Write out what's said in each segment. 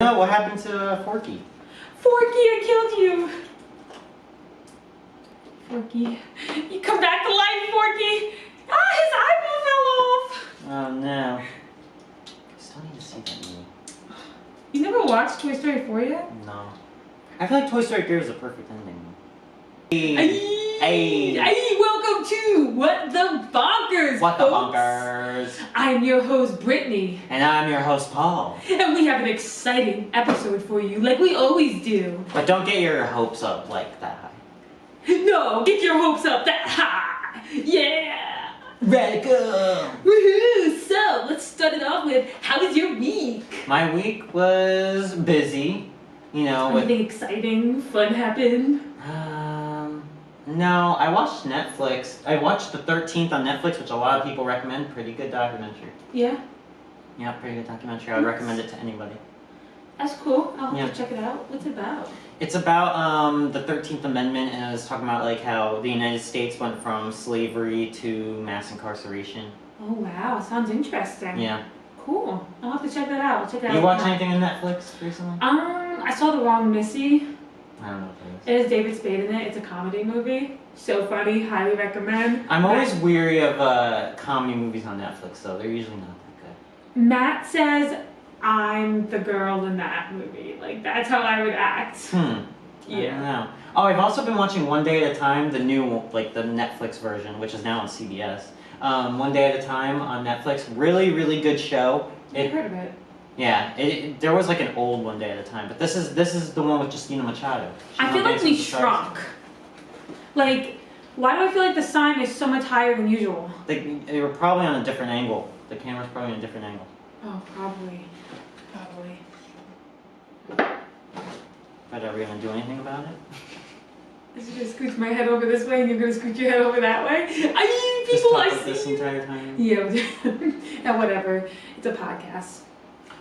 No, what happened to Forky? Forky, I killed you! Forky. You come back to life, Forky! Ah, his eyeball fell off! Oh no. I still need to see that movie. You never watched Toy Story 4 yet? No. I feel like Toy Story 3 was a perfect ending. Hey, welcome to What the Bonkers, What the folks. Bonkers! I'm your host, Brittney. And I'm your host, Paul. And we have an exciting episode for you, like we always do. But don't get your hopes up like that high. No, get your hopes up that high! Yeah! Radical! Woohoo! So, let's start it off with, how was your week? My week was busy. You know, Anything exciting, fun happened? No, I watched Netflix. I watched The 13th on Netflix, which a lot of people recommend. Pretty good documentary. Yeah? Yeah, pretty good documentary. I would recommend it to anybody. That's cool. I'll have to check it out. What's it about? It's about the 13th Amendment, and it was talking about like how the United States went from slavery to mass incarceration. Oh wow, sounds interesting. Yeah. Cool. I'll have to check that out. Check it out. You watch anything on Netflix recently? I saw The Wrong Missy. I don't know what that It has David Spade in it. It's a comedy movie. So funny. Highly recommend. I'm always weary of comedy movies on Netflix, though. They're usually not that good. Matt says I'm the girl in that movie. Like, that's how I would act. I don't know. Oh, I've also been watching One Day at a Time, the new, like, the Netflix version, which is now on CBS. One Day at a Time on Netflix. Really, really good show. I've heard of it. Yeah, there was like an old One Day at a Time, but this is the one with Justina Machado. I feel like we shrunk. Like, why do I feel like the sign is so much higher than usual? They were probably on a different angle. The camera's probably on a different angle. Oh, probably. Probably. But are we gonna do anything about it? I'm just gonna scooch my head over this way and you're gonna scooch your head over that way. I mean, people, I see this entire time? Yeah, and whatever. It's a podcast.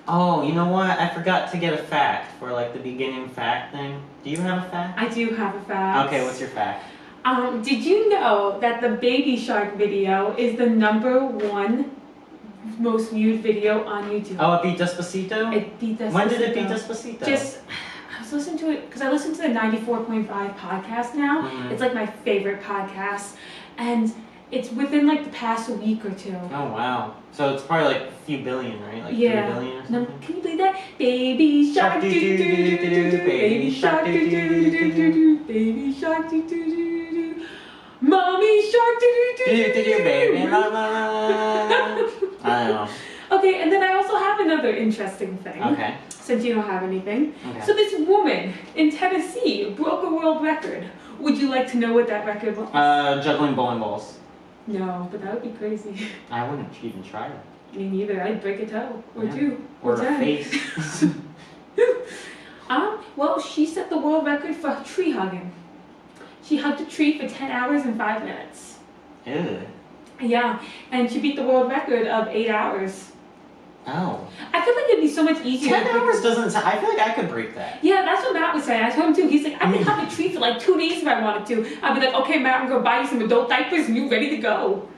Oh, you know what? I forgot to get a fact for like the beginning fact thing. Do you have a fact? I do have a fact. Okay, what's your fact? Did you know that the Baby Shark video is the #1 most viewed video on YouTube? Oh, it beat Despacito? It beat Despacito. When did it beat Despacito? I was listening to it because I listen to the 94.5 podcast now. Mm-hmm. It's like my favorite podcast, and it's within like the past week or two. Oh wow! So it's probably like a few billion, right? Like 3 billion or something. No, can you believe that? Baby shark do do do do do, baby shark do do do do do, baby shark do do do do, mommy shark do do do do do, baby la la la. I don't know. Okay, and then I also have another interesting thing. Okay. Since you don't have anything. Okay. So this woman in Tennessee broke a world record. Would you like to know what that record was? Juggling bowling balls. No, but that would be crazy. I wouldn't even try that. Me neither. I'd break a toe or two Or a 10. face. Well, she set the world record for tree hugging. She hugged a tree for 10 hours and 5 minutes. Ew. Yeah, and she beat the world record of 8 hours. Oh. I feel like it'd be so much easier. 10 hours doesn't sound... I feel like I could break that. Yeah, that's what Matt was saying. I told him too. He's like, I could hug a tree for like 2 days if I wanted to. I'd be like, okay, Matt, I'm gonna buy you some adult diapers and you ready to go.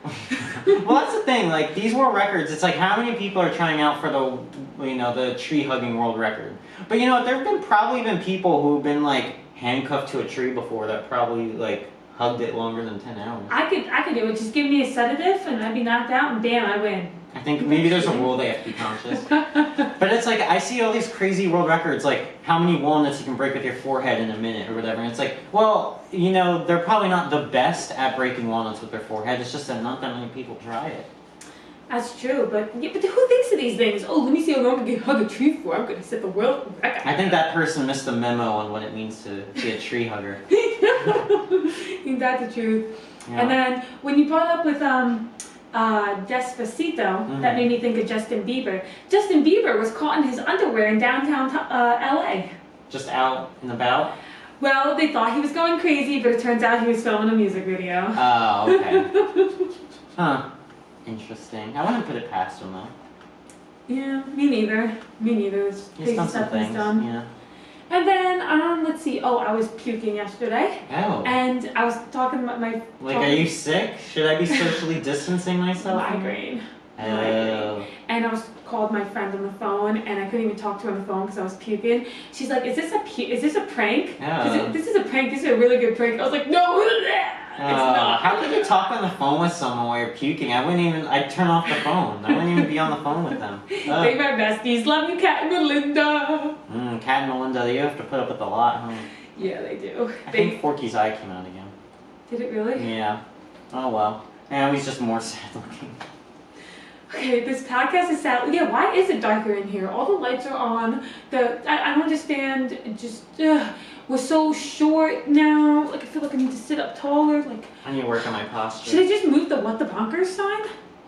Well, that's the thing. Like these world records, it's like how many people are trying out for the tree hugging world record. But you know, there've been probably been people who've been like handcuffed to a tree before that probably like hugged it longer than 10 hours. I could do it. Just give me a sedative and I'd be knocked out and bam, I win. I think maybe there's a rule they have to be conscious. But it's like, I see all these crazy world records, like how many walnuts you can break with your forehead in a minute or whatever. And it's like, well, you know, they're probably not the best at breaking walnuts with their forehead. It's just that not that many people try it. That's true, but who thinks of these things? Oh, let me see how long I can hug a tree for. I'm going to set the world record. I think that person missed the memo on what it means to be a tree hugger. Ain't that the truth? Yeah. And then, when you brought up with Despacito, that made me think of Justin Bieber. Justin Bieber was caught in his underwear in downtown LA. Just out and about? Well, they thought he was going crazy, but it turns out he was filming a music video. Oh, okay. Huh. Interesting. I wouldn't put it past him, though. Yeah, me neither. Me neither. It's He's done some things, yeah. And then, let's see. Oh, I was puking yesterday. Oh. And I was talking about my... Like, are you sick? Should I be socially distancing myself? Migraine. Oh. And I was called my friend on the phone, and I couldn't even talk to her on the phone because I was puking. She's like, "Is this a prank? Yeah. This is a prank. This is a really good prank." I was like, "No, it's not." How could you talk on the phone with someone while you're puking? I'd turn off the phone. I wouldn't even be on the phone with them. They my besties. Love you, Kat and Melinda. Kat and Melinda, you have to put up with a lot, huh? Yeah, they do. I think Forky's eye came out again. Did it really? Yeah. Oh well. And he's just more sad looking. Okay, this podcast is sad. Yeah, why is it darker in here? All the lights are on. I don't understand. We're so short now. Like I feel like I need to sit up taller. Like I need to work on my posture. should I just move the what the bonkers sign?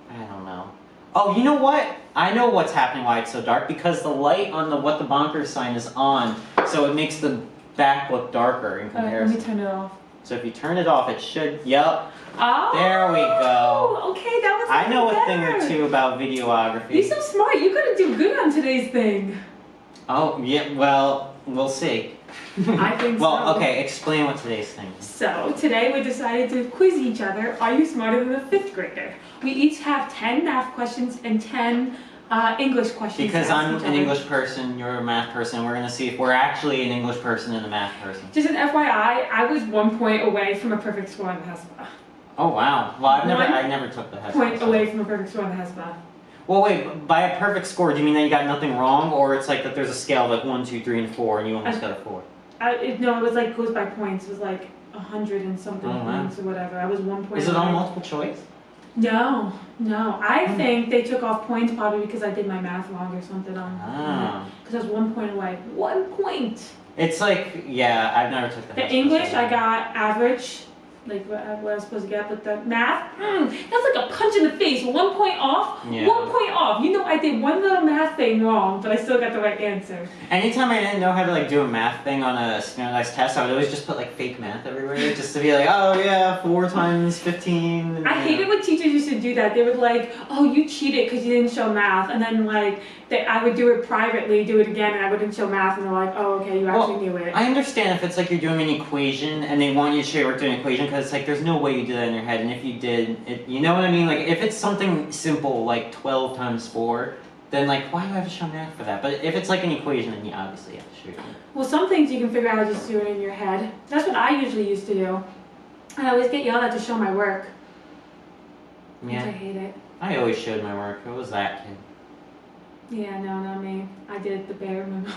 I don't know. Oh, you know what? I know what's happening why it's so dark. Because the light on the what the bonkers sign is on, so it makes the back look darker in comparison. Let me turn it off. So if you turn it off, it should. Yep. Oh. There we go. Okay, that was. I know a thing better. or two about videography. You're so smart. You're gonna do good on today's thing. Oh yeah. Well, we'll see. I think so. Well, okay. Explain what today's thing is. So today we decided to quiz each other. Are you smarter than a fifth grader? We each have 10 math questions and 10 English questions. Because to ask I'm each an other. English person, you're a math person. We're gonna see if we're actually an English person and a math person. Just an FYI, I was 1 point away from a perfect score on the HESPA. Oh wow. Well, I One never took the HESPA. Point away from a perfect score on the HESPA. Well, wait. By a perfect score, do you mean that you got nothing wrong, or it's like that there's a scale of like 1, 2, 3, and 4, and you almost got a 4? No, it was like goes by points. It was like 100 and something Oh, wow. points or whatever. I was 1 point. Is it away. on multiple choice? No. I think they took off points probably because I did my math wrong or something on. Ah. Because I was 1 point away. 1 point. It's like, yeah, I've never took the The HESPA, English so- I got average, like what I was supposed to get, but the math, that's like a punch in the face. 1 point off. Yeah. 1 point off. You know, I did one little math thing wrong, but I still got the right answer. Anytime I didn't know how to like do a math thing on a standardized test, I would always just put like fake math everywhere, just to be like, oh yeah, 4 times 15. I hated when teachers used to do that. They would like, oh, you cheated because you didn't show math, and then like I would do it privately, do it again, and I wouldn't show math, and they're like, oh, okay, you actually knew it. I understand if it's like you're doing an equation and they want you to show you work doing an equation because it's like there's no way you do that in your head, and if you did, you know what I mean? Like if it's something simple like 12 times 4, then like why do I have to show math for that? But if it's like an equation, then you obviously have to show it. Well, some things you can figure out just do it in your head. That's what I usually used to do. And I always get yelled at to show my work. Which I Yeah, hate it. I always showed my work. Who was that kid? Yeah, no, not me. I did the bare minimum.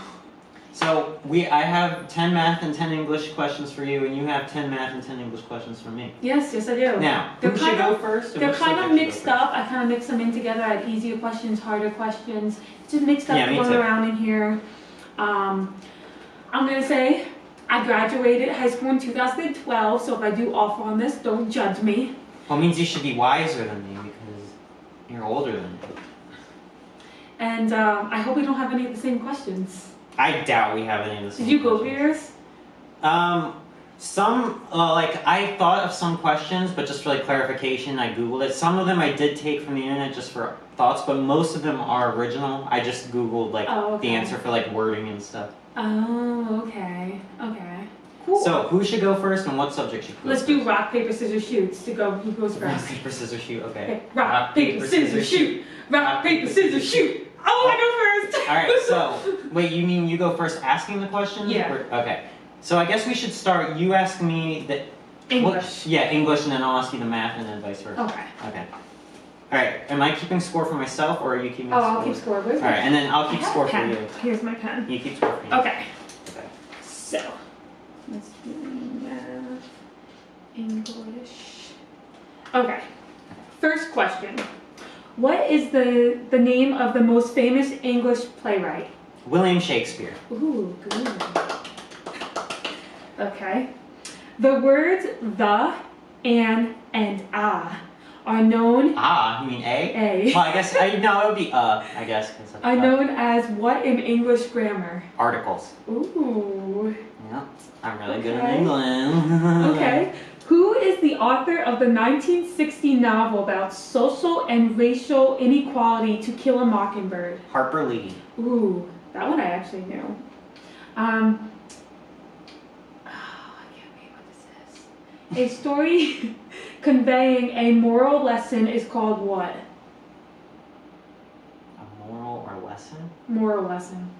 So I have 10 math and 10 English questions for you, and you have 10 math and 10 English questions for me. Yes, I do. Now, They're who should kind go of- first? or They're which kind of subject should mixed go up. I kind of mix them in together. I had easier questions, harder questions. Just mixed up Yeah, me going too. around in here. I'm going to say I graduated high school in 2012, so if I do awful on this, don't judge me. first? Well, it means you should be wiser than me because you're older than me. And I hope we don't have any of the same questions. I doubt we have any of the same Did you go over questions. yours? Some, like, I thought of some questions, but just for, like, clarification, I Googled it. Some of them I did take from the internet just for thoughts, but most of them are original. I just Googled, like, Oh, okay. the answer for, like, wording and stuff. Oh, okay. Okay. Cool. So, who should go first and what subject should go Let's first? do rock, paper, scissors, shoot to go. Who goes Rock, first? paper, scissors, shoot, okay. Okay. Rock, paper, scissors, shoot. Rock, paper, scissors, shoot. Oh, I go first. Alright, so, wait, you mean you go first asking the questions? Yeah. Okay. So I guess we should start, you ask me the... English. Yeah, English, and then I'll ask you the math, and then vice versa. Okay. Okay. Alright, am I keeping score for myself, or are you keeping Oh, score? I'll keep score. Where's my Alright, and then I'll I keep have score a for pen. you. Here's my pen. You keep score for me. Okay. Okay. So, let's do math, English. Okay. First question. What is the name of the most famous English playwright? William Shakespeare. Ooh, good. Okay. The words the, and ah are known You mean A? A Well, I guess, no, it would be I guess. 'cause of, are known as what in English grammar? Articles. Ooh. Yeah, I'm really good Okay. at England. Okay. Who is the author of the 1960 novel about social and racial inequality, To Kill a Mockingbird? Harper Lee. Ooh, that one I actually knew. I can't read what this is. A story conveying a moral lesson is called what? A moral lesson? Moral lesson.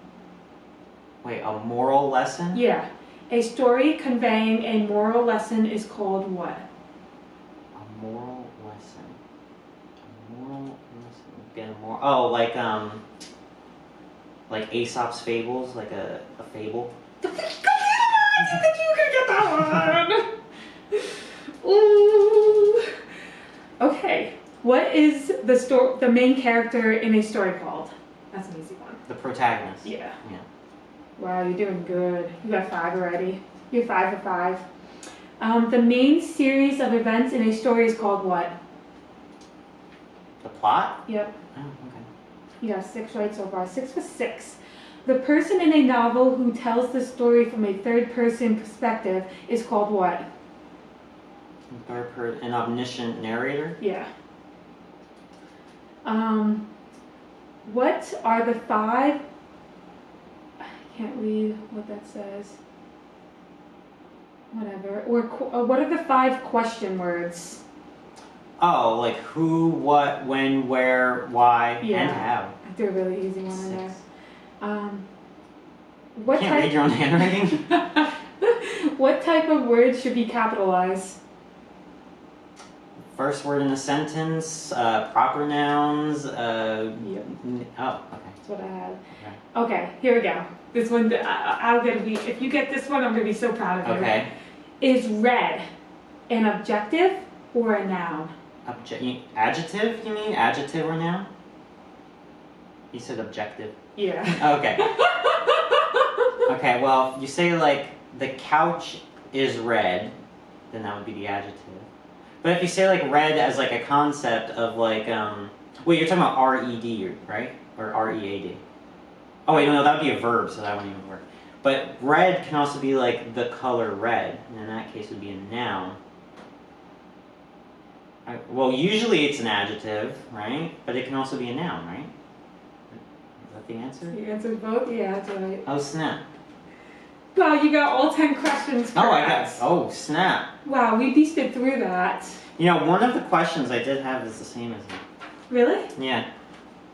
Wait, a moral lesson? Yeah. A story conveying a moral lesson is called what? A moral lesson. A moral lesson. Get a moral. Oh, like Aesop's fables, like a fable. You think you could get that one? Ooh. Okay. What is the main character in a story called? That's an easy one. The protagonist. Yeah. Yeah. Wow, you're doing good. You got 5 already. You're 5 for 5. The main series of events in a story is called what? The plot? Yep. Oh, okay. You got 6 right so far. 6 for 6. The person in a novel who tells the story from a third-person perspective is called what? An omniscient narrator? Yeah. What are the 5... I can't read what that says. Whatever. What are the 5 question words? Oh, like who, what, when, where, why, and how. I threw a really easy one in 6. there. What Can't read your own handwriting? What type of words should be capitalized? First word in a sentence, proper nouns, Yep. Oh, okay. That's what I had. Okay, here we go. This one, I'm gonna be, if you get this one, I'm gonna be so proud of you. Okay. Is red an objective or a noun? Adjective, you mean? Adjective or noun? You said objective. Yeah. Okay. Okay, well, you say like, the couch is red, then that would be the adjective. But if you say like red as like a concept of like, wait, you're talking about R-E-D, right? Or R-E-A-D. Oh wait, no, that would be a verb, so that wouldn't even work. But red can also be like the color red, and in that case it would be a noun. Well, usually it's an adjective, right? But it can also be a noun, right? Is that the answer? You answered both? Yeah, that's right. Oh, snap. Wow, you got all 10 questions correct. Oh, I got, oh, snap. Wow, we beasted through that. You know, one of the questions I did have is the same as you. Really? Yeah.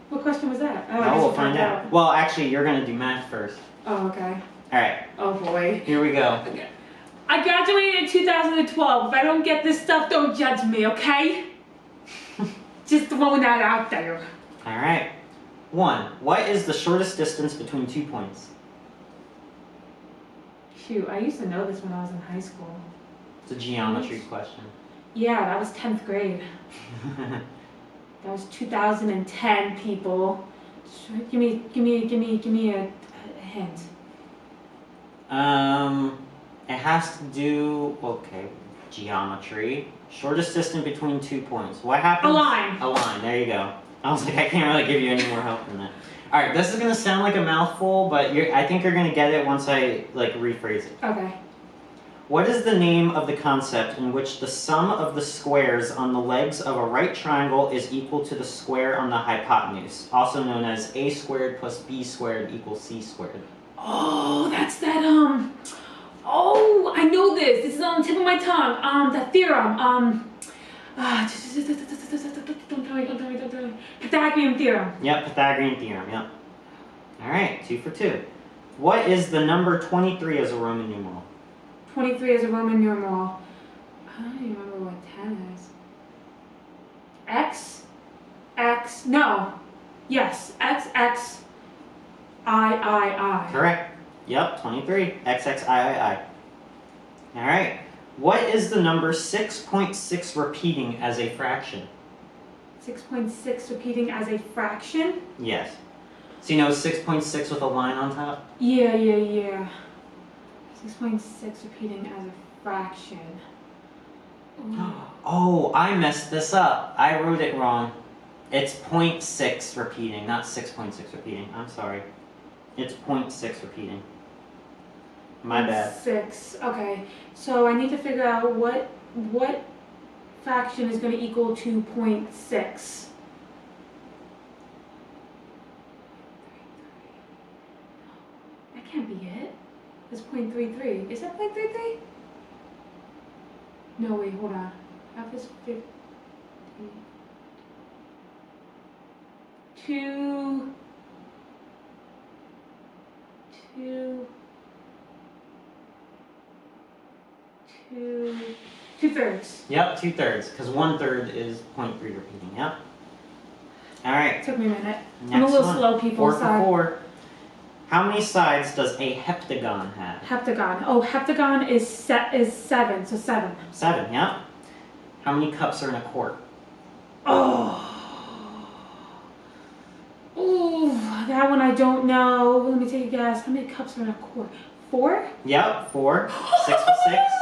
What question was that? Oh, I No, guess we'll find out. Well, actually, you're going to do math first. Oh, okay. Alright, Oh boy. here we go. Okay. I graduated in 2012. If I don't get this stuff, don't judge me, okay? Just throwing that out there. Alright. 1. What is the shortest distance between 2 points? Shoot, I used to know this when I was in high school. It's a geometry question. Yeah, that was 10th grade. That was 2010, people. Give me a hint. It has to do, okay, geometry. Shortest distance between 2 points. What happens? A line. A line, there you go. I was like, I can't really give you any more help than that. Alright, this is gonna sound like a mouthful, but I think you're gonna get it once I, like, rephrase it. Okay. What is the name of the concept in which the sum of the squares on the legs of a right triangle is equal to the square on the hypotenuse, also known as a squared plus b squared equals c squared? Oh, that's that, oh, I know this. This is on the tip of my tongue. The theorem, don't tell me. Pythagorean theorem. Yep, Pythagorean theorem, yep. Alright, 2 for 2. What is the number 23 as a Roman numeral? 23 is a Roman numeral. I don't even remember what 10 is. No. Yes, X, I. Correct. Yep, 23. XXIII. Alright. What is the number 6.6 repeating as a fraction? 6.6 repeating as a fraction? Yes. So you know 6.6 with a line on top? Yeah. 6.6 repeating as a fraction. Ooh. Oh, I messed this up. I wrote it wrong. It's 0.6 repeating, not 6.6 repeating. I'm sorry. It's 0.6 repeating. My bad. 6. Okay. So I need to figure out what fraction is going to equal to 0.6. That can't be it. It's 0.33. Is that 0.33? No, wait, hold on. F is 50. 2. 2/3. Yep, 2/3, because 1/3 is 0.3 repeating. Yep. All right. Took me a minute. Next I'm a little one. slow, people. 4 for Sorry. 4. How many sides does a heptagon have? Heptagon. Oh, heptagon is 7, so 7. 7. Yep. How many cups are in a quart? Oh. Ooh, that one I don't know. Let me take a guess. How many cups are in a quart? 4? Yep, 4. 6 for 6.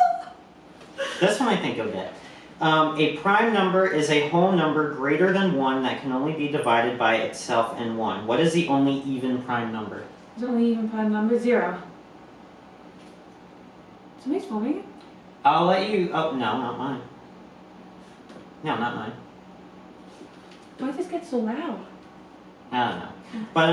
This one I think you'll get. A prime number is a whole number greater than 1 that can only be divided by itself and 1. What is the only even prime number? There's only even prime number 0. Somebody's filming it? I'll let you. Oh, no, not mine. No, not mine. Why does this get so loud? I don't know. But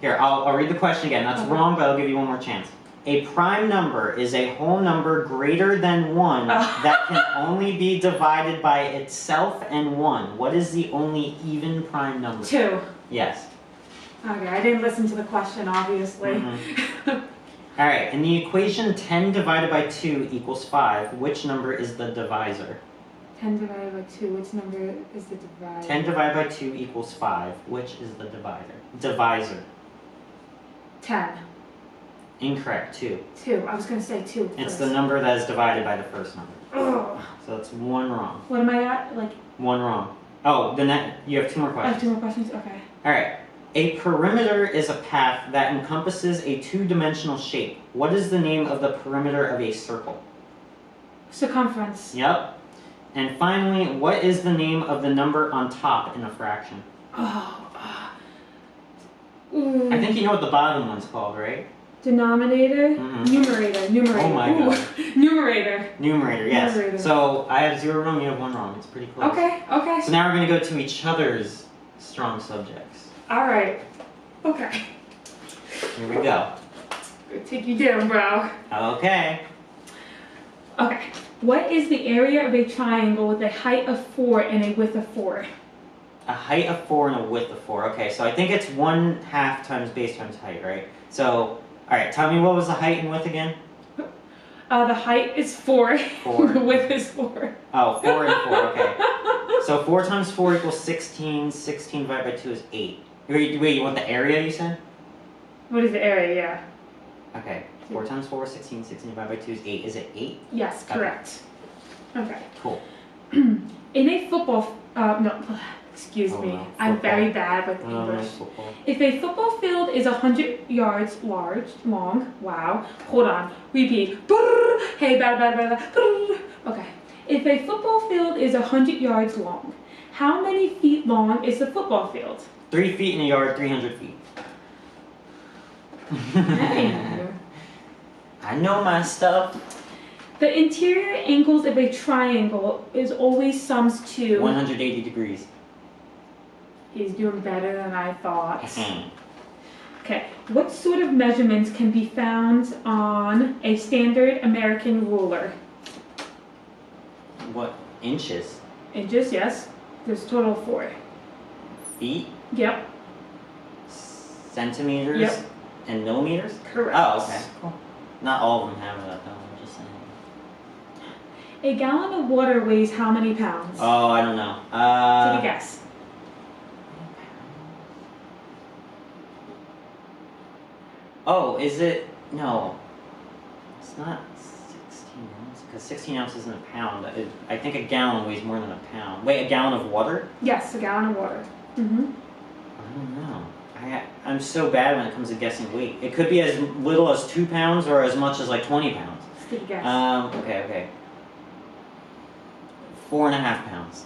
here, I'll read the question again. That's Okay. wrong, but I'll give you one more chance. A prime number is a whole number greater than 1 that can only be divided by itself and 1. What is the only even prime number? 2. Yes. Okay, I didn't listen to the question, obviously. All right, in the equation 10 divided by 2 equals 5, which number is the divisor? 10 divided by 2, which number is the divisor? 10 divided by 2 equals 5, which is the divisor? 10. Incorrect, 2. 2. I was going to say 2 It's first. the number that is divided by the first number. Ugh. So that's 1 wrong. What am I at? Like, 1 wrong. Oh, you have 2 more I questions. have 2 more questions? Okay. All right. A perimeter is a path that encompasses a 2-dimensional shape. What is the name of the perimeter of a circle? Circumference. Yep. And finally, what is the name of the number on top in a fraction? Ooh. I think you know what the bottom one's called, right? Denominator? Mhm. Numerator. Oh my Ooh. God. Numerator. Numerator, yes. Numerator. So I have 0 wrong, you have 1 wrong. It's pretty close. Okay. So now we're going to go to each other's strong subjects. Alright. Okay. Here we go. Gonna take you down, bro. Okay. Okay. What is the area of a triangle with a height of 4 and a width of 4? A height of 4 and a width of 4. Okay, so I think it's 1/2 times base times height, right? So, alright, tell me what was the height and width again? The height is 4. 4. The width is 4. Oh, 4 and 4, okay. So 4 times 4 equals 16. 16 divided by 2 is 8. Wait, you want the area you said? What is the area? Yeah. Okay. 4 times 4 is 16. 16 divided by 2 is 8. Is it 8? Yes, correct. Okay. Cool. In a football, no, excuse Oh, me. no. I'm Football. very bad with No, English. football. If a football field is 100 yards long, wow. Hold on, repeat. Brrr. Hey, bad. Brrr. Okay. If a football field is 100 yards long, how many feet long is the football field? 3 feet in a yard, 300 feet. Hey. I know my stuff. The interior angles of a triangle is always sums to. 180 degrees. He's doing better than I thought. Mhm. Okay, what sort of measurements can be found on a standard American ruler? What? Inches? Inches, yes. There's a total of 4. Feet? Yep, Centimeters? Yep. And millimeters? correct. Oh, okay. Cool. Not all of them have that though, I'm just saying. A gallon of water weighs how many pounds? Oh, I don't know. Take a guess. Oh, is it? No. It's not 16 ounces, because 16 ounces isn't a pound. I think a gallon weighs more than a pound. Wait, a gallon of water? Yes, a gallon of water. Mm-hmm. I don't know. I'm so bad when it comes to guessing weight. It could be as little as 2 pounds or as much as like 20 pounds. Let's take a guess. Okay. 4.5 pounds.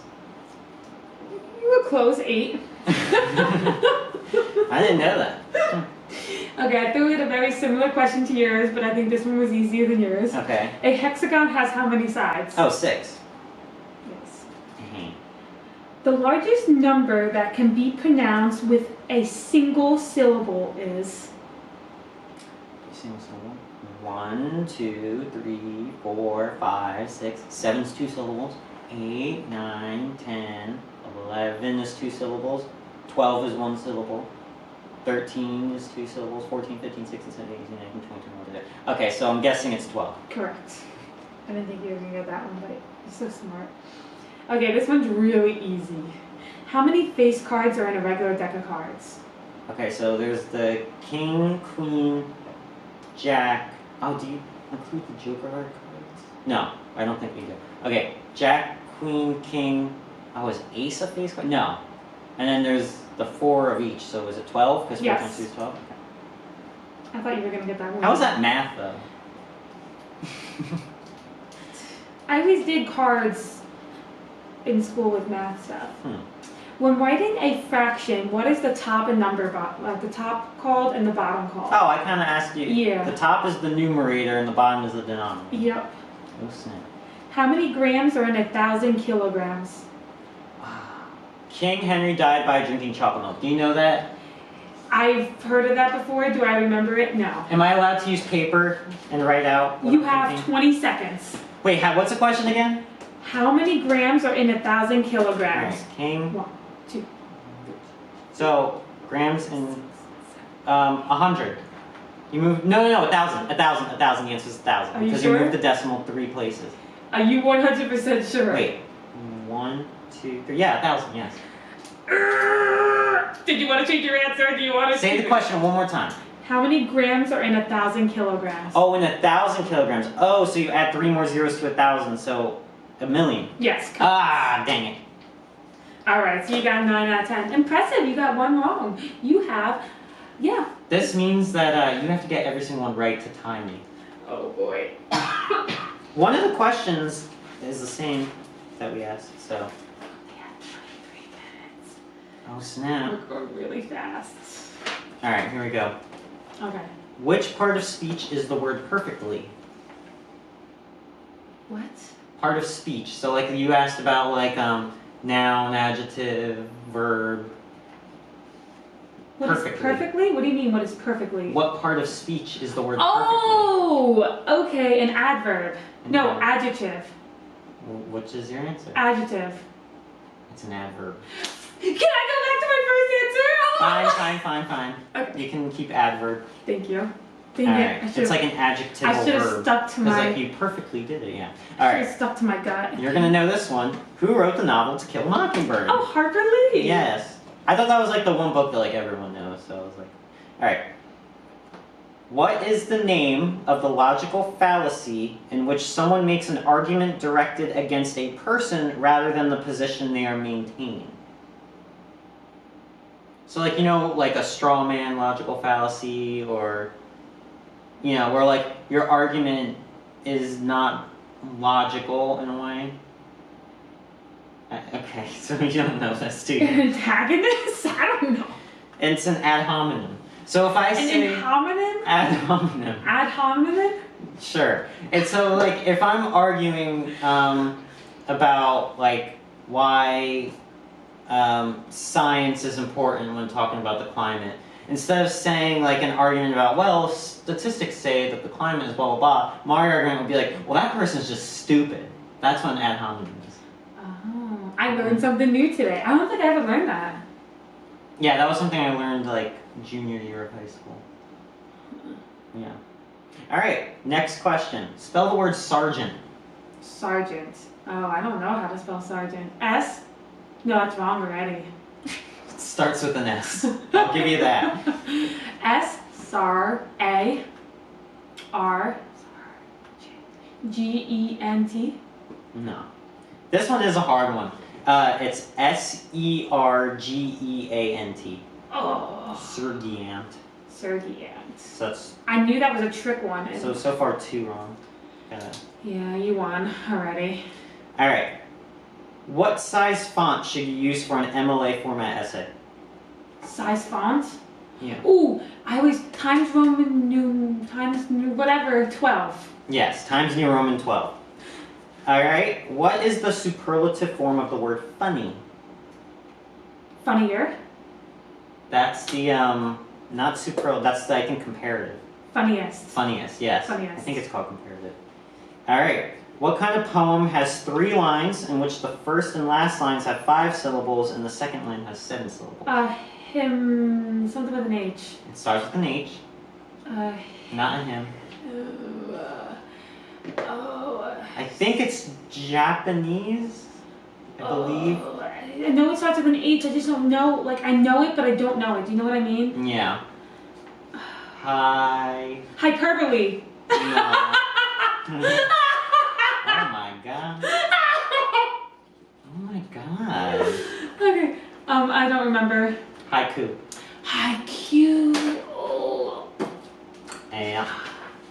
You were close, 8. I didn't know that. Okay, I threw in a very similar question to yours, but I think this one was easier than yours. Okay. A hexagon has how many sides? Oh, 6. Yes. Mhm. The largest number that can be pronounced with a single syllable is? Single syllable. 1, 2, 3, 4, 5, 6. 7's 2 syllables. 8, 9, 10, 11 is 2 syllables. 12 is 1 syllable. 13 is 2 syllables. 14, 15, 16, 17, 18, 19, 20, 21. Okay, so I'm guessing it's 12. Correct. I didn't think you were gonna get that one, but you're so smart. Okay, this one's really easy. How many face cards are in a regular deck of cards? Okay, so there's the king, queen, jack. Oh, do you include the joker card cards? No, I don't think we do. Okay, jack, queen, king. Oh, is ace a face card? No. And then there's the 4 of each, so is it 12? Because 4 Yes. times 2 is 12? Okay. I thought you were gonna get that one. How is that math, though? I always did cards in school with math stuff. When writing a fraction, what is the top and number the top called and the bottom called? Oh, I kind of asked you. Yeah. The top is the numerator and the bottom is the denominator. Yep. Oh, snap. How many grams are in 1,000 kilograms? King Henry died by drinking chocolate milk. Do you know that? I've heard of that before. Do I remember it? No. Am I allowed to use paper and write out what You I'm have thinking? 20 seconds. Wait, what's the question again? How many grams are in 1,000 kilograms? Alright, king. 1, 2. So, grams in 100. You move, no, 1,000. The answer is 1,000. Are you Because sure? you moved the decimal 3 places. Are you 100% sure? Wait, 1, 2, 3. Yeah, 1,000, yes. Did you want to change your answer? Do you want to Say the question one more time. How many grams are in 1,000 kilograms? Oh, in 1,000 kilograms. Oh, so you add 3 more zeros to 1,000, so 1,000,000. Yes. Ah, dang it. All right, so you got 9 out of 10. Impressive, you got 1 wrong. You have, yeah. This means that you have to get every single one right to time me. Oh boy. One of the questions is the same that we asked, so. We have 23 minutes. Oh, snap. We're going really fast. Alright, here we go. Okay. Which part of speech is the word perfectly? What? Part of speech. So, like, you asked about, like, noun, adjective, verb. What is Perfectly. perfectly? What do you mean, what is perfectly? What part of speech is the word Oh, okay, an adverb. No, Okay. adjective. perfectly? Which is your answer? Adjective. It's an adverb. Can I go back to my first answer? Fine. Okay. You can keep adverb. Thank you. Dang Alright. it. It's like an adjectival I should have verb. stuck to Because, my. like, you perfectly did it, yeah. I should Alright. have stuck to my gut. You're gonna know this one. Who wrote the novel To Kill a Mockingbird? Oh, Harper Lee. Yes. I thought that was like the one book that like everyone knows, so I was like, alright. What is the name of the logical fallacy in which someone makes an argument directed against a person rather than the position they are maintaining? So like, you know, like a straw man logical fallacy, or, you know, where like your argument is not logical in a way. Okay, so you don't know this, do you? An antagonist? I don't know. It's an ad hominem. So if I An say homonym? ad hominem, Ad hominem? sure. And so like if I'm arguing about like why science is important when talking about the climate, instead of saying like an argument about, well, statistics say that the climate is blah blah blah, my argument would be like, well, that person's just stupid. That's what an ad hominem is. Oh, I learned something new today. I don't think I ever learned that. Yeah, that was something I learned like junior year of high school. Yeah. Alright, next question. Spell the word sergeant. Sergeant. Oh, I don't know how to spell sergeant. S? No, that's wrong already. It starts with an S. I'll give you that. S, Sar, A, R, G-E-N-T. No. This one is a hard one. It's Sergeant. Oh, Sergeant. Sergeant. So that's I knew that was a trick one. And so far 2 wrong. yeah, you won already. Alright. What size font should you use for an MLA format essay? Size font? Yeah. Ooh, I always Times New, whatever, 12. Yes, Times New Roman 12. Alright, what is the superlative form of the word funny? Funnier? That's the, not superlative, that's the, I think, comparative. Funniest. Funniest, yes. Funniest. I think it's called comparative. Alright, what kind of poem has 3 lines in which the first and last lines have 5 syllables and the second line has 7 syllables? something with an H. It starts with an H. Not a him. I think it's Japanese, I believe. I know it starts with an H, I just don't know. Like, I know it, but I don't know it. Do you know what I mean? Yeah. Hi. Hyperbole. No. Oh my god. Oh my god. Okay. I don't remember. Haiku. Haiku. Oh. Yeah.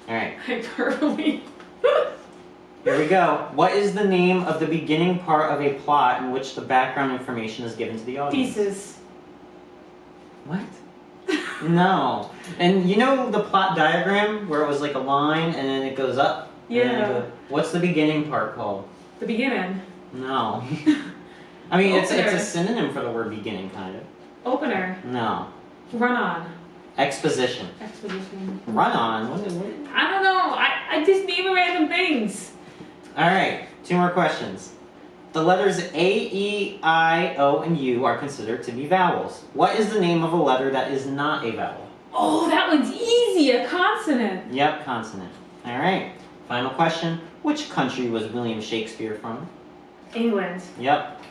Alright. Hyperbole. Here we go. What is the name of the beginning part of a plot in which the background information is given to the audience? Thesis. What? No. And you know the plot diagram where it was like a line and then it goes up? Yeah. What's the beginning part called? The beginning. No. I mean, it's Opener. a synonym for the word beginning, kind of. Opener. No. Run on. Exposition. Exposition. Run on? What? I don't know. I just name random things. Alright, 2 more questions. The letters A, E, I, O, and U are considered to be vowels. What is the name of a letter that is not a vowel? Oh, that one's easy. A consonant. Yep, consonant. Alright, final question. Which country was William Shakespeare from? England. Yep.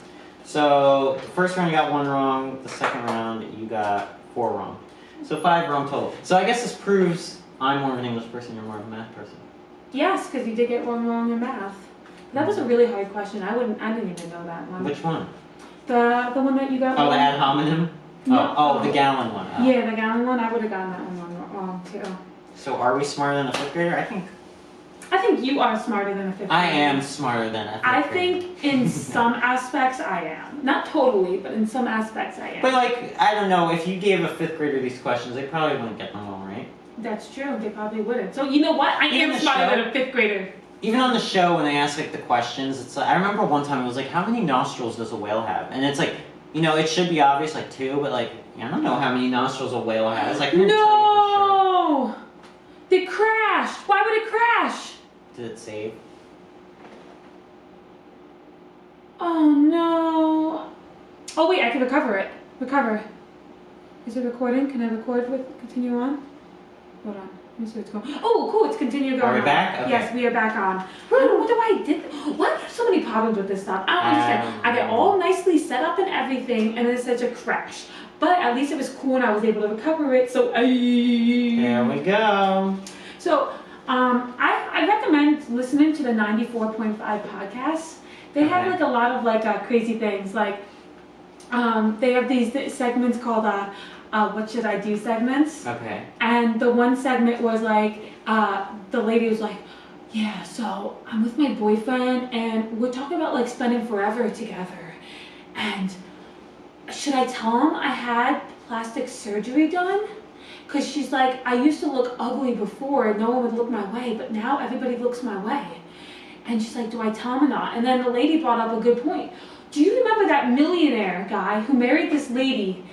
So, the first round you got 1 wrong, the second round you got 4 wrong. So 5 wrong total. So I guess this proves I'm more of an English person, you're more of a math person. Yes, because you did get one wrong in math. That was a really hard question. I didn't even know that one. Which one? The one that you got Oh, the wrong. ad hominem? No. Oh, the gallon one. Oh. Yeah, the gallon one. I would have gotten that one wrong too. So are we smarter than a 5th grader? I think you are smarter than a 5th grader. I am smarter than a 5th I grader. think in some aspects I am. Not totally, but in some aspects I am. But like, I don't know, if you gave a 5th grader these questions, they probably wouldn't get them all right. That's true. They probably wouldn't. So you know what? I Even am the smarter show? than a 5th grader. Even on the show when they ask like the questions, it's like, I remember one time it was like, how many nostrils does a whale have? And it's like, you know, it should be obvious, like 2, but like, I don't know how many nostrils a whale has. Like, I couldn't tell you for No! They crashed. Why would it crash? sure. Did it save? Oh no. Oh wait, I can recover it. Recover. Is it recording? Can I record with continue on? Hold on. Let me see what's going on. Oh, cool. It's continue going Are we on. back? Okay. Yes, we are back on. I don't wonder why I did Why do I have so many problems with this stuff? I don't understand. I get all nicely set up and everything, and then it's such a crash. But at least it was cool and I was able to recover it, so There we go. So, I recommend listening to the 94.5 podcast. They have Okay. like a lot of like crazy things. Like, they have these segments called what should I do segments. Okay. And the one segment was like, the lady was like, yeah, so I'm with my boyfriend and we're talking about like spending forever together. And should I tell him I had plastic surgery done? Because she's like, I used to look ugly before and no one would look my way, but now everybody looks my way. And she's like, do I tell him or not? And then the lady brought up a good point. Do you remember that millionaire guy who married this lady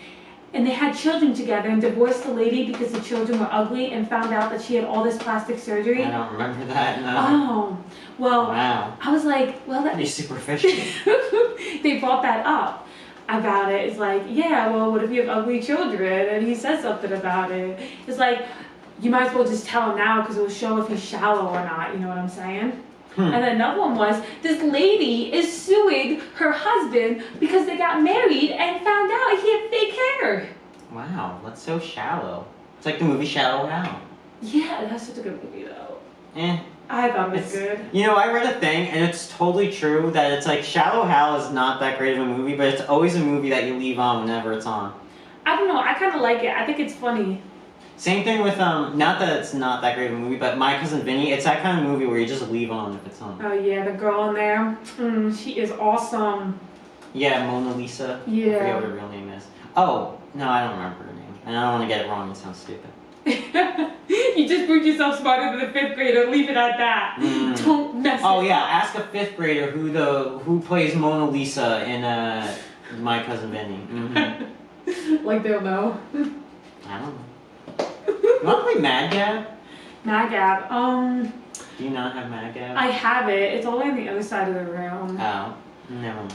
and they had children together and divorced the lady because the children were ugly and found out that she had all this plastic surgery? I don't remember that, no. Oh, well, Wow. I was like, well, that Pretty superficial. they brought that up about it. It's like, yeah, well, what if you have ugly children? And he says something about it. It's like, you might as well just tell him now because it will show if he's shallow or not, you know what I'm saying? And then another one was, this lady is suing her husband because they got married and found out he had fake hair. Wow, that's so shallow. It's like the movie Shallow Hal. Yeah, that's such a good movie though. Eh. I thought it was It's- good. You know, I read a thing, and it's totally true that it's like Shallow Hal is not that great of a movie, but it's always a movie that you leave on whenever it's on. I don't know, I kind of like it. I think it's funny. Same thing with not that it's not that great of a movie, but My Cousin Vinny. It's that kind of movie where you just leave on if it's on. Oh yeah, the girl in there, she is awesome. Yeah, Mona Lisa. I Yeah. forget what her real name is. Oh no, I don't remember her name, and I don't want to get it wrong. It sounds stupid. You just proved yourself smarter than a 5th grader. Leave it at that. Don't mess Oh it yeah, up. ask a 5th grader who plays Mona Lisa in My Cousin Vinny. Mm-hmm. Like they'll know. I don't know. You want to play Mad Gab? Magab. Do you not have Mad Gab? I have it. It's all on the other side of the room. Oh, never mind.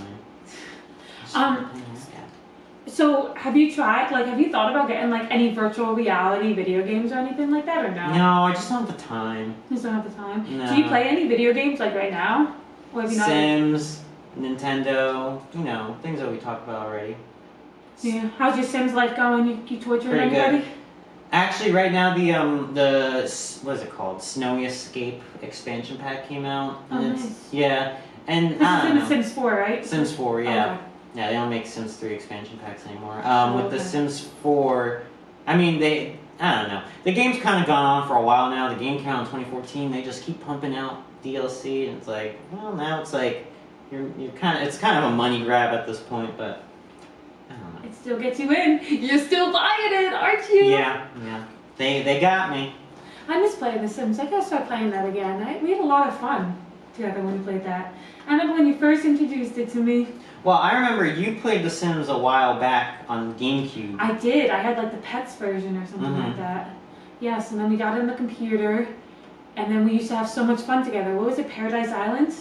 Um, Mad Gab. So have you tried, like, have you thought about getting like any virtual reality video games or anything like that, or no? No, I just don't have the time. You just don't have the time? No. Do you play any video games like right now? Or have you not? Sims, Nintendo, things that we talked about already. Yeah. How's your Sims life going? You torturing Pretty anybody? good. Actually, right now the what is it called? Snowy Escape expansion pack came out. Oh, And nice. Yeah, and This I is don't in know. The Sims 4, right? Sims 4, yeah. Okay. Yeah, they don't make Sims 3 expansion packs anymore. With Okay. the Sims 4, I mean, I don't know. The game's kind of gone on for a while now. The game came out in 2014. They just keep pumping out DLC, and it's like, well, now it's like, it's kind of a money grab at this point, but I don't know. It still gets you in. You're still buying it, aren't you? Yeah. They got me. I miss playing The Sims. I gotta start playing that again. We had a lot of fun together when we played that. I remember when you first introduced it to me. Well, I remember you played The Sims a while back on GameCube. I did. I had like the Pets version or something like that. Yes, and then we got it on the computer, and then we used to have so much fun together. What was it, Paradise Island?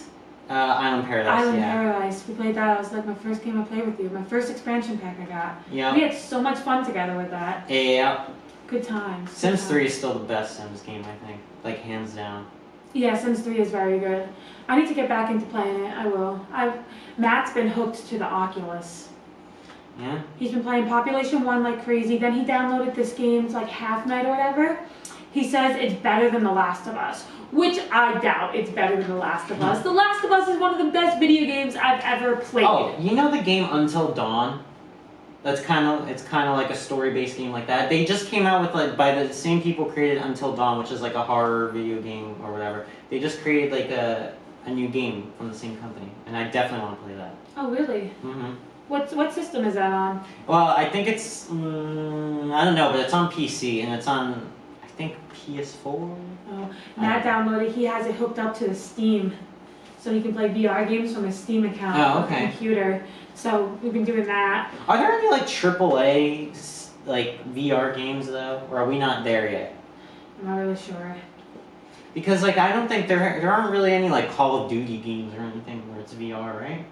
Island Paradise, Island yeah. Paradise. We played that. It was like my first game I played with you. My first expansion pack I got. Yeah. We had so much fun together with that. Yeah. Good times. Sims 3 is still the best Sims game, I think. Like, hands down. Yeah, Sims 3 is very good. I need to get back into playing it. I will. Matt's been hooked to the Oculus. Yeah? He's been playing Population 1 like crazy. Then he downloaded this game, like Half Night or whatever. He says it's better than The Last of Us, which I doubt it's better than The Last of Us. The Last of Us is one of the best video games I've ever played. Oh, you know the game Until Dawn? It's kind of like a story-based game like that. They just came out with, like, by the same people created Until Dawn, which is like a horror video game or whatever. They just created like a new game from the same company, and I definitely want to play that. Oh, really? Mm-hmm. What system is that on? Well, I think it's I don't know, but it's on PC and it's on, I think, PS4. Oh, Matt downloaded. He has it hooked up to the Steam, so he can play VR games from his Steam account on the computer. So we've been doing that. Are there any like AAA like VR games though, or are we not there yet? I'm not really sure. Because like I don't think there aren't really any like Call of Duty games or anything where it's VR, right?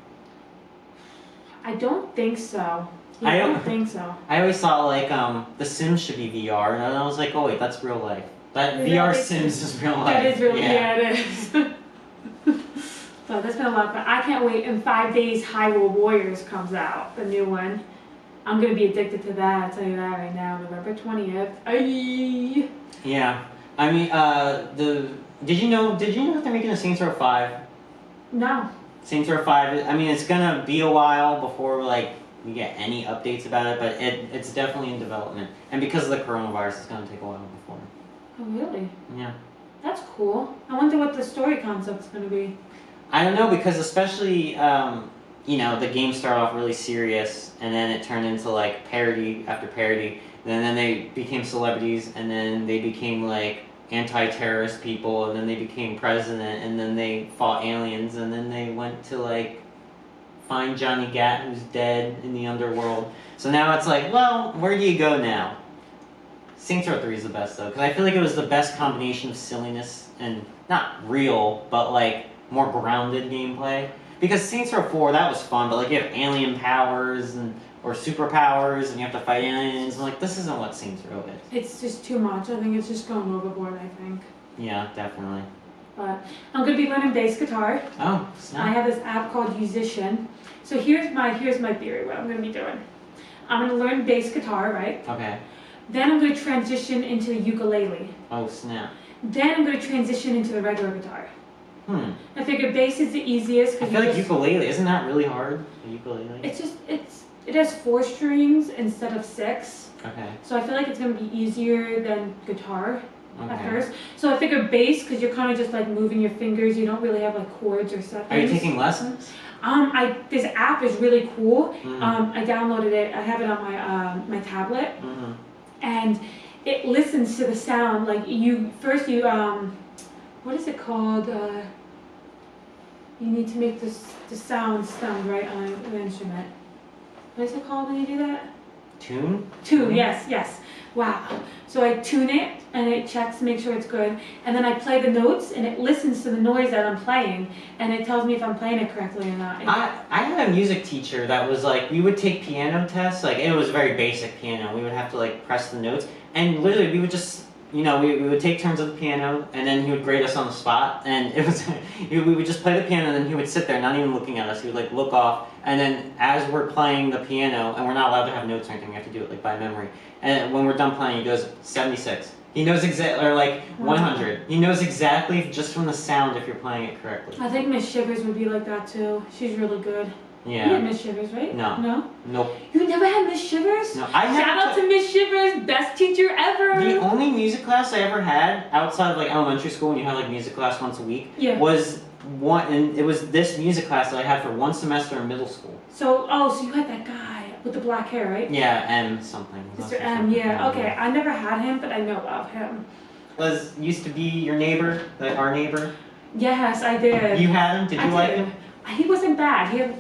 I don't think so. Yeah, I I don't- don't think so. I always thought like The Sims should be VR, and I was like, oh wait, that's real life. That Is VR that- Sims is real life. That is really, yeah, it is. So that's been a lot of fun. I can't wait. In 5 days, Hyrule Warriors comes out, the new one. I'm gonna be addicted to that. I'll tell you that right now. November 20th. Aye. Yeah. I mean, did you know they're making a Saints Row 5? No. Saints Row 5. I mean, it's gonna be a while before like we get any updates about it, but it's definitely in development. And because of the coronavirus, it's gonna take a while before. Oh, really? Yeah. That's cool. I wonder what the story concept's gonna be. I don't know, because especially the game started off really serious, and then it turned into like parody after parody. And then they became celebrities, and then they became like anti-terrorist people, and then they became president, and then they fought aliens, and then they went to like find Johnny Gat, who's dead in the underworld. So now it's like, well, where do you go now? Saints Row 3 is the best though, because I feel like it was the best combination of silliness and not real, but like more grounded gameplay. Because Saints Row 4, that was fun, but like you have alien powers or superpowers, and you have to fight aliens, and like this isn't what Saints Row is. It's just too much. I think it's just going overboard, I think. Yeah, definitely. But I'm gonna be learning bass guitar. Oh, I snap. have this app called Musician. So here's my theory, what I'm gonna be doing. I'm gonna learn bass guitar, right? Okay. Then I'm gonna transition into the ukulele. Oh, snap. Then I'm gonna transition into the regular guitar. I figure bass is the easiest I because feel like ukulele, isn't that really hard? The ukulele? it has 4 strings instead of 6. Okay. So I feel like it's gonna be easier than guitar at Okay. first. So I figure bass, because you're kind of just like moving your fingers, you don't really have like chords or stuff. Are you taking lessons? This app is really cool. Mm. I downloaded it. I have it on my tablet, Mm-hmm. and it listens to the sound. Like what is it called? You need to make the sound sound right on an instrument. What is it called when you do that? Tune? Tune, yes. Wow. So I tune it and it checks to make sure it's good. And then I play the notes and it listens to the noise that I'm playing and it tells me if I'm playing it correctly or not. I had a music teacher that was like, we would take piano tests, like it was very basic piano. We would have to like press the notes and literally we would just, we would take turns at the piano and then he would grade us on the spot and it was, we would just play the piano and then he would sit there not even looking at us. He would like look off and then as we're playing the piano, and we're not allowed to have notes or anything, we have to do it like by memory. And when we're done playing, he goes 76. He knows exactly, or like 100. He knows exactly just from the sound if you're playing it correctly. I think Miss Shivers would be like that too. She's really good. Yeah. You had Miss Shivers, right? No. No? Nope. You never had Miss Shivers? No. Shout out to Miss Shivers, best teacher ever. The only music class I ever had outside of like elementary school, when you had like music class once a week, was one, and it was this music class that I had for one semester in middle school. So you had that guy with the black hair, right? Yeah, M something. Mr. M, yeah. Okay, I never had him, but I know of him. Used to be your neighbor, our neighbor? Yes, I did. You had him? Did you like him? He wasn't bad. He was,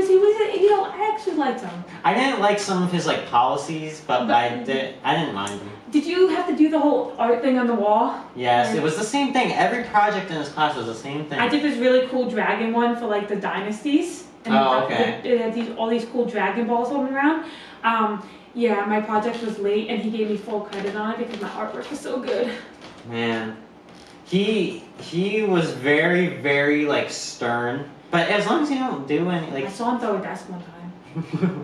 I actually liked him. I didn't like some of his like policies, but I didn't mind him. Did you have to do the whole art thing on the wall? Yes, it was the same thing. Every project in his class was the same thing. I did this really cool dragon one for like the dynasties. And it had all these cool Dragon Balls floating around. Yeah, my project was late and he gave me full credit on it because my artwork was so good. Man, he was very, very like stern. But as long as you don't do any like. I saw him throw a desk one time.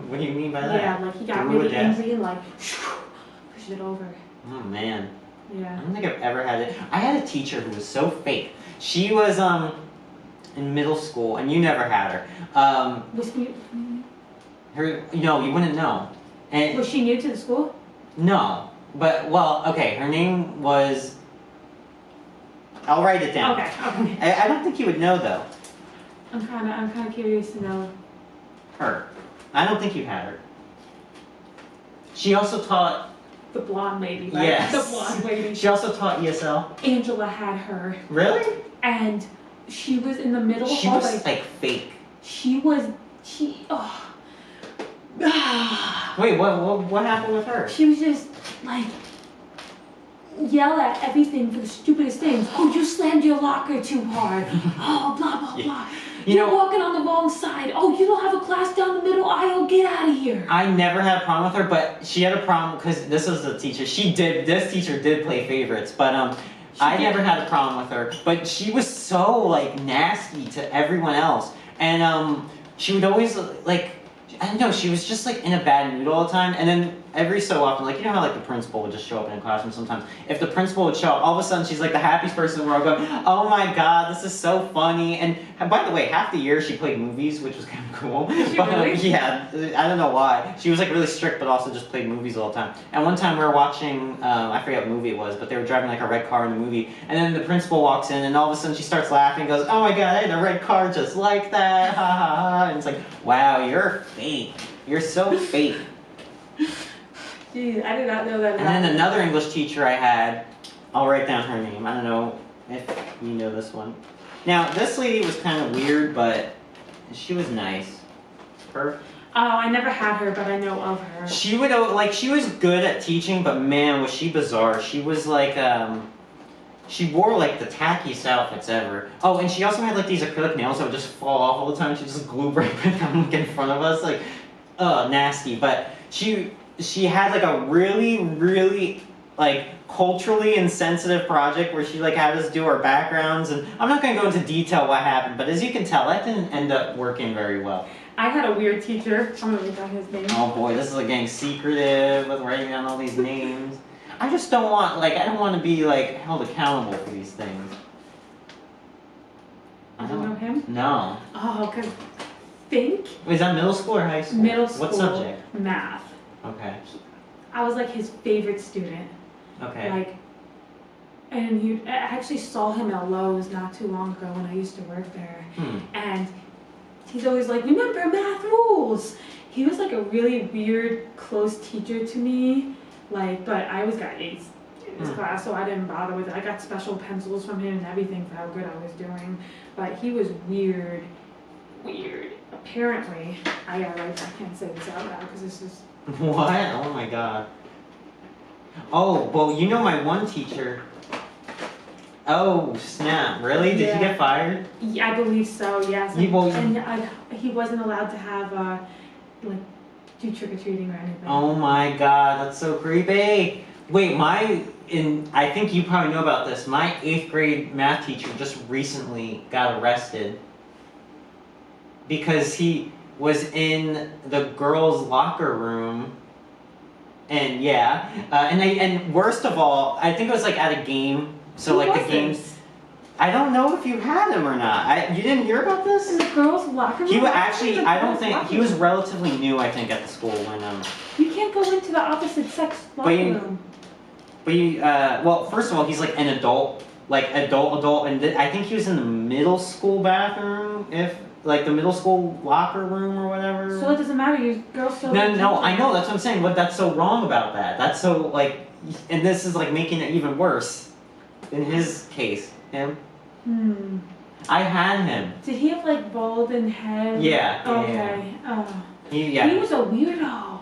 What do you mean by that? Yeah, like he got really angry and like pushed it over. Oh man. Yeah. I don't think I've ever had it. I had a teacher who was so fake. She was in middle school, and you never had her. No, you wouldn't know. And was she new to the school? No, but okay. Her name was. I'll write it down. Okay. I don't think you would know though. I'm kind of curious to know. Her. I don't think you had her. She also taught. The blonde lady, right? Yes. The blonde lady. She also taught ESL. Angela had her. Really? And she was in the middle hallway. She was like fake. Wait, what happened with her? She was just like yell at everything for the stupidest things. Oh, you slammed your locker too hard. Oh, blah blah blah. You're walking on the wrong side. Oh, you don't have a class down the middle aisle. Get out of here. I never had a problem with her, but she had a problem because this was the teacher. This teacher did play favorites, but I never had a problem with her. But she was so like nasty to everyone else, and she would always like. I don't know, she was just like in a bad mood all the time, and then every so often, like you know how like the principal would just show up in a classroom sometimes. If the principal would show up, all of a sudden she's like the happiest person in the world going, oh my god, this is so funny. And by the way, half the year she played movies, which was kind of cool. Really? Yeah, I don't know why. She was like really strict, but also just played movies all the time. And one time we were watching, I forget what movie it was, but they were driving like a red car in the movie, and then the principal walks in, and all of a sudden she starts laughing and goes, oh my god, I had a red car just like that, ha ha ha. And it's like, wow, you're fake. You're so fake. Jeez, I did not know that. And then another English teacher I had, I'll write down her name. I don't know if you know this one. Now, this lady was kind of weird, but she was nice. Her. Oh, I never had her, but I know of her. She would she was good at teaching, but man, was she bizarre. She was like she wore like the tackiest outfits ever. Oh, and she also had like these acrylic nails that would just fall off all the time. She just glued right back on like in front of us, like nasty. But she had like a really like culturally insensitive project where she like had us do our backgrounds, and I'm not gonna go into detail what happened, but as you can tell, that didn't end up working very well. I had a weird teacher. I'm gonna write down his name. Oh boy, this is like getting secretive with writing down all these names. I just don't want I don't want to be like held accountable for these things. I don't know him? No. Oh, cause think. Wait, is that middle school or high school? Middle school. What subject? Math. Okay. I was like his favorite student. Okay. And I actually saw him at Lowe's not too long ago when I used to work there. And he's always like, remember math rules. He was like a really weird, close teacher to me. But I always got A's in his class, so I didn't bother with it. I got special pencils from him and everything for how good I was doing. But he was weird. Apparently, I can't say this out loud because this is What? Oh my god. Oh, well, you know my one teacher. Oh, snap. Really? Did Yeah. he get fired? Yeah, I believe so, yes. He- well, And he wasn't allowed to have, like, do trick-or-treating or anything. Oh my god, that's so creepy. Wait, I think you probably know about this. My 8th grade math teacher just recently got arrested because he was in the girls' locker room. And yeah, and worst of all, I think it was like at a game. So Who like was the games. this? I don't know if you had him or not. You didn't hear about this? In the girls' locker room? He was Why actually, in the I don't girls' think, locker he was room? relatively new, I think, at the school when, You can't go into the opposite sex locker room. well, first of all, he's like an adult, and I think he was in the middle school bathroom, like the middle school locker room or whatever. So it doesn't matter, you girls still. No, I know, that's what I'm saying, what that's so wrong about that. That's so, like, and this is like making it even worse in his case, him. I had him. Did he have like balding head? Yeah. Okay. Yeah. He was a weirdo.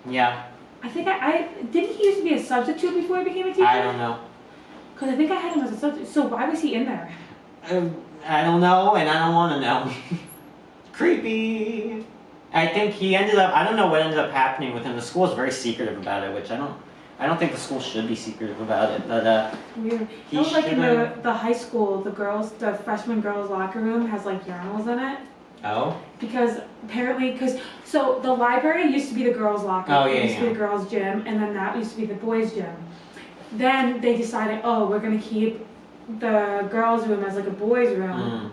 Yeah. I think didn't he used to be a substitute before he became a teacher? I don't know. Because I think I had him as a substitute. So why was he in there? I don't know, and I don't want to know. Creepy. I think he ended up. I don't know what ended up happening with him. The school is very secretive about it, which I don't think the school should be secretive about it. But Weird. he That was like in should've- the high school, the freshman girls' locker room has like urinals in it. Oh. Because apparently, so the library used to be the girls' locker. Oh, It used to be yeah. the girls' gym, and then that used to be the boys' gym. Then they decided, oh, we're gonna keep the girls' room as like a boys' room.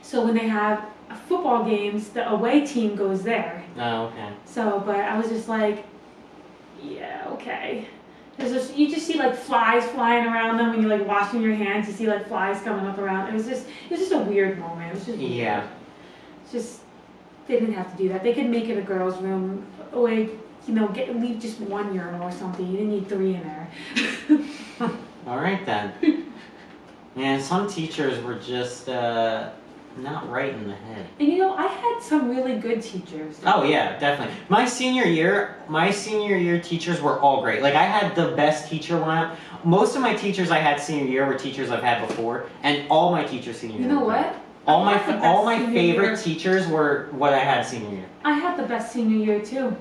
So when they have football games, the away team goes there. Oh, okay. So, but I was just like, yeah, okay. You just see like flies flying around them when you're like washing your hands. You see like flies coming up around. It was just a weird moment. It was just weird. Yeah. It's just they didn't have to do that. They could make it a girls' room, like leave just one urinal or something. You didn't need 3 in there. All right then. Man, some teachers were just not right in the head. And I had some really good teachers. Oh yeah, definitely. My senior year teachers were all great. Like I had the best teacher lineup. Most of my teachers I had senior year were teachers I've had before, and all my teachers senior year. You know were great. what? All I had the my best senior favorite year. teachers were what I had senior year. I had the best senior year too.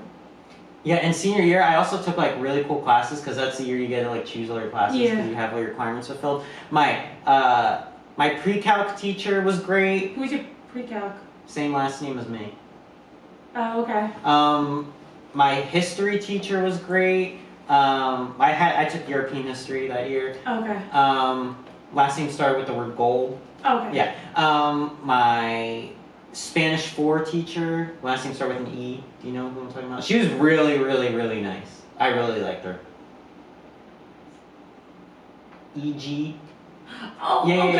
Yeah, and senior year I also took like really cool classes because that's the year you get to like choose all your classes because you have all your requirements fulfilled. My pre-calc teacher was great. Who's your pre-calc? Same last name as me. Oh, okay. My history teacher was great. I took European history that year. Okay. Last name started with the word gold. Okay. Yeah. My Spanish 4 teacher, last name started with an E. Do you know who I'm talking about? She was really, really, really nice. I really liked her. E.G. Oh, Yeah, okay,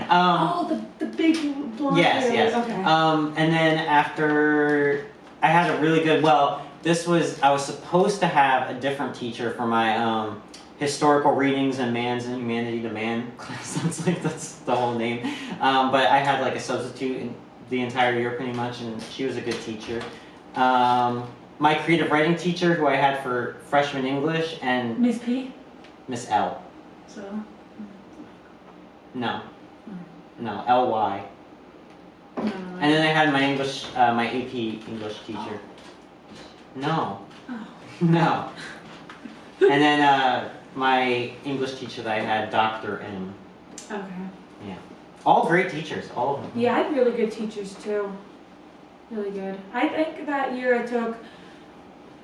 yeah. okay. The big blonde Yes, hair. yes. Okay. And then after, I had a really good, I was supposed to have a different teacher for my historical readings and Man's and Humanity to Man class. That's the whole name. But I had like a substitute in the entire year pretty much, and she was a good teacher. My creative writing teacher, who I had for freshman English, and Miss P? Miss L. So? No. No, L-Y. No. And then I had my English, my AP English teacher. No. Oh. No. And then my English teacher that I had, Dr. M. Okay. Yeah. All great teachers, all of them. Yeah, I had really good teachers too. Really good. I think that year I took,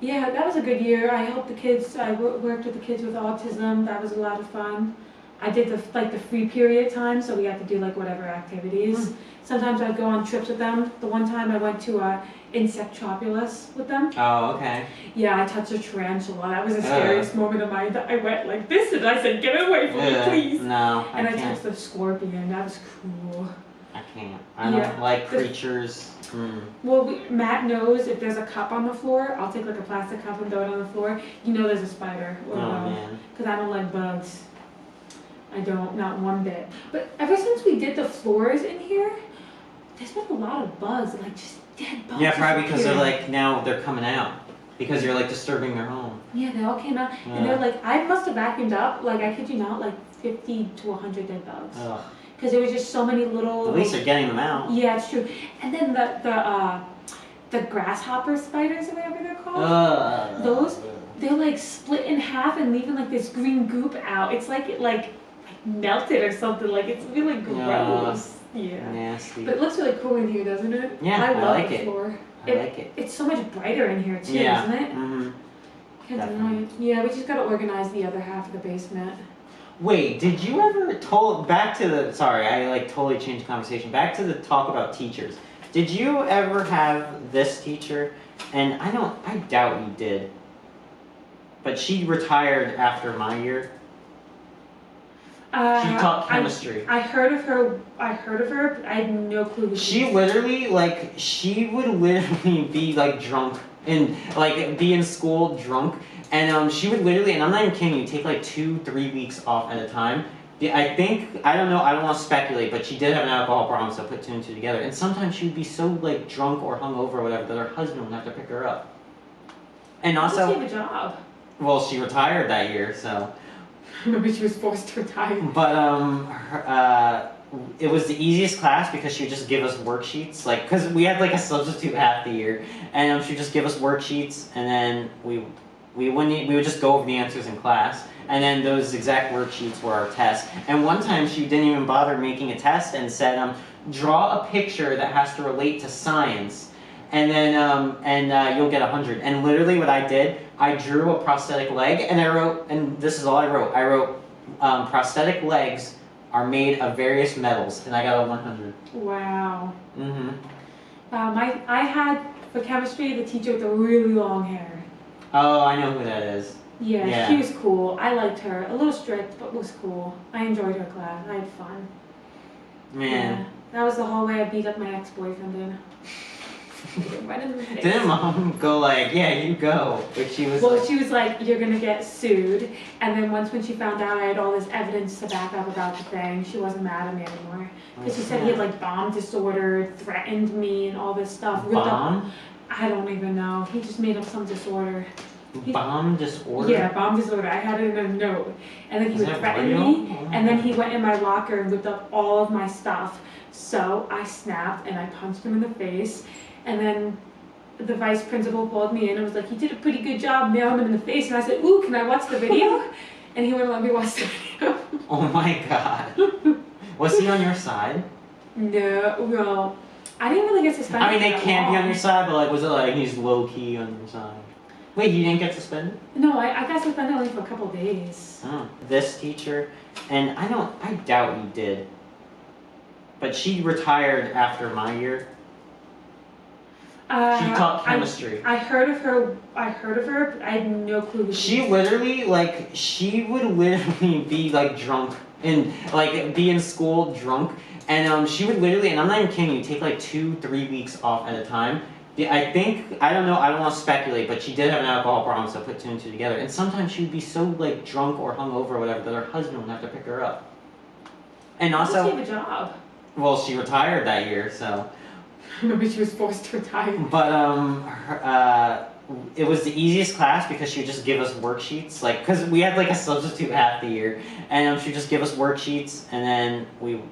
that was a good year. I helped the kids, I worked with the kids with autism. That was a lot of fun. I did the free period time, so we had to do like whatever activities. Sometimes I'd go on trips with them. The one time I went to Insectropolis with them. Oh, okay. Yeah, I touched a tarantula. That was the scariest moment of my life. I went like this and I said, "Get away from me, please." No, And I can't. touched the scorpion. That was cool. I can't. I don't like creatures. Well, Matt knows if there's a cup on the floor, I'll take like a plastic cup and throw it on the floor. There's a spider or a bug. Man. Because I don't like bugs. I don't, not one bit. But ever since we did the floors in here, there's been a lot of bugs, like just dead bugs. Yeah, probably because disappearing. now they're coming out. because you're like disturbing their home. Yeah, they all came out, and they're like, I must have vacuumed up, like, I kid you not, like 50 to 100 dead bugs. Ugh. Because there was just so many little. At least they're getting them out. Yeah, it's true. And then the grasshopper spiders or whatever they're called. Those, they're like split in half and leaving like this green goop out. It's like it like melted or something. Like it's really gross. Yeah. Nasty. But it looks really cool in here, doesn't it? Yeah, I love like the it. floor. I like it. It's so much brighter in here too, Yeah. isn't it? Mm-hmm. Can't deny it. Yeah, we just gotta organize the other half of the basement. Wait, did you ever back to the sorry, I like totally changed the conversation. Back to the talk about teachers. Did you ever have this teacher? And I doubt you did. But she retired after my year. She taught chemistry. I heard of her, but I had no clue who She was. literally, like, she would literally be, like, drunk and, like, be in school drunk. And she would literally, and I'm not even kidding you, take, like, 2-3 weeks off at a time. I think, I don't know, I don't want to speculate, but she did have an alcohol problem, so put 2 and 2 together. And sometimes she would be so, like, drunk or hungover or whatever that her husband would have to pick her up. And How also, did she have a job? well, she retired that year, so. Maybe she was forced to retire. But it was the easiest class because she would just give us worksheets, like, cause we had like a substitute half the year, and she would just give us worksheets, and then we would just go over the answers in class, and then those exact worksheets were our tests. And one time she didn't even bother making a test and said, draw a picture that has to relate to science, and then you'll get 100. And literally what I did, I drew a prosthetic leg, and I wrote, and this is all I wrote. I wrote, prosthetic legs are made of various metals, and I got a 100. Wow. Mm-hmm. I had, for chemistry, the teacher with the really long hair. Oh, I know who that is. Yeah, she was cool. I liked her. A little strict, but was cool. I enjoyed her class. I had fun. Man. Yeah, that was the hallway I beat up my ex-boyfriend in. Right in the face. Didn't mom go like, yeah, you go? But she was Well, like, she was like, you're gonna get sued. And then once when she found out I had all this evidence to back up about the thing, she wasn't mad at me anymore. Because she said he had like bomb disorder, threatened me, and all this stuff. bomb? I don't even know. He just made up some disorder. Bomb disorder? Yeah, bomb disorder. I had it in a note. And then he Is would that threaten real? me. Oh And then my he God. went in my locker and ripped up all of my stuff. So I snapped and I punched him in the face. And then the vice principal called me in and was like, you did a pretty good job nailing him in the face. And I said, ooh, can I watch the video? And he wouldn't let me watch the video. Oh my god. Was he on your side? No, well, I didn't really get suspended. I mean, they for that can't be on long. your side, but like, was it like he's low key on your side? Wait, you didn't get suspended? No, I got suspended only for a couple of days. Oh. This teacher, and I doubt you did. But she retired after my year. She taught chemistry. I heard of her, but I had no clue who She was. literally, like, she would literally be, like, drunk and, like, be in school drunk. And she would literally, and I'm not even kidding you, take, like, 2-3 weeks off at a time. I think, I don't know, I don't want to speculate, but she did have an alcohol problem, so put 2 and 2 together. And sometimes she would be so, like, drunk or hungover or whatever that her husband would have to pick her up. And How did she also, have a job? well, she retired that year, so. Maybe she was forced to retire. But it was the easiest class because she would just give us worksheets, like, cause we had like a substitute half the year, and she would just give us worksheets, and then we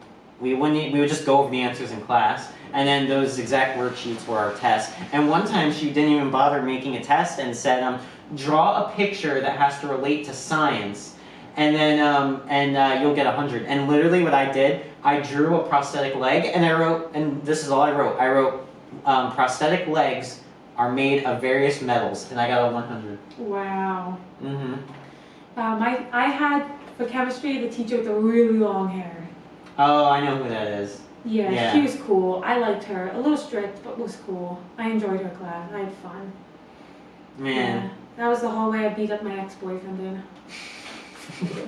would just go over the answers in class, and then those exact worksheets were our tests. And one time she didn't even bother making a test and said, draw a picture that has to relate to science, and then you'll get 100. And literally what I did, I drew a prosthetic leg, and I wrote, and this is all I wrote. I wrote, prosthetic legs are made of various metals, and I got a 100. Wow. Mm-hmm. I had, for chemistry, the teacher with the really long hair. Oh, I know who that is. Yeah, she was cool. I liked her. A little strict, but was cool. I enjoyed her class. I had fun. Man. Yeah, that was the hallway I beat up my ex-boyfriend in.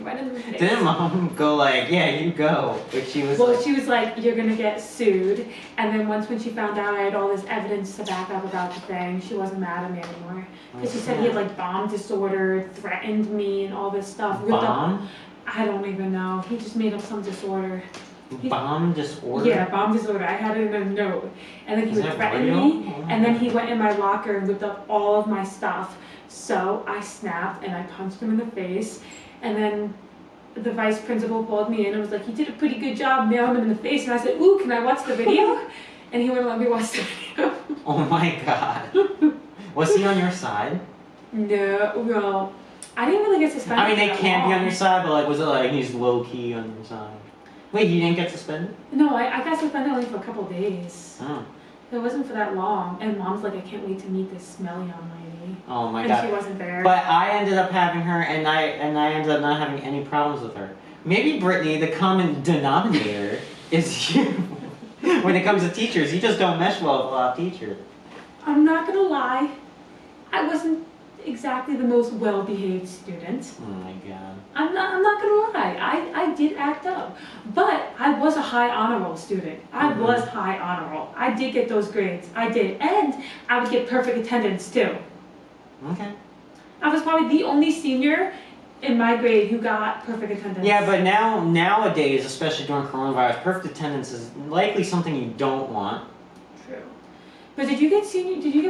Right in the face. Didn't mom go like, yeah, you go? But she was Well, like, she was like, you're gonna get sued. And then once when she found out I had all this evidence to back up about the thing, she wasn't mad at me anymore. Because she said he had like bomb disorder, threatened me, and all this stuff. Ripped up- bomb? I don't even know. He just made up some disorder. Bomb disorder? Yeah, bomb disorder. I had it in a note. And then he Is would that threaten real? me, Oh. and then he went in my locker and ripped up all of my stuff. So I snapped and I punched him in the face, and then the vice principal called me in and was like, "You did a pretty good job nailing him in the face." And I said, "Ooh, can I watch the video?" And he wouldn't let me watch the video. Oh my god. Was he on your side? No, well, I didn't really get suspended. I mean, they for that can't be on long. your side, but like, was it like he's low key on your side? Wait, you didn't get suspended? No, I got suspended only for a couple days. Oh. It wasn't for that long. And Mom's like, "I can't wait to meet this smelly young lady." Oh my And god. she wasn't there. But I ended up having her, and I ended up not having any problems with her. Maybe Brittany, the common denominator is you. When it comes to teachers, you just don't mesh well with a lot of teachers. I'm not gonna lie, I wasn't exactly the most well-behaved student. Oh my god. I'm not gonna lie, I did act up, but I was a high honor roll student. I Mhm. was high honor roll. I did get those grades, I did, and I would get perfect attendance too. Okay. I was probably the only senior in my grade who got perfect attendance. Yeah, but nowadays, especially during coronavirus, perfect attendance is likely something you don't want. True. But did you get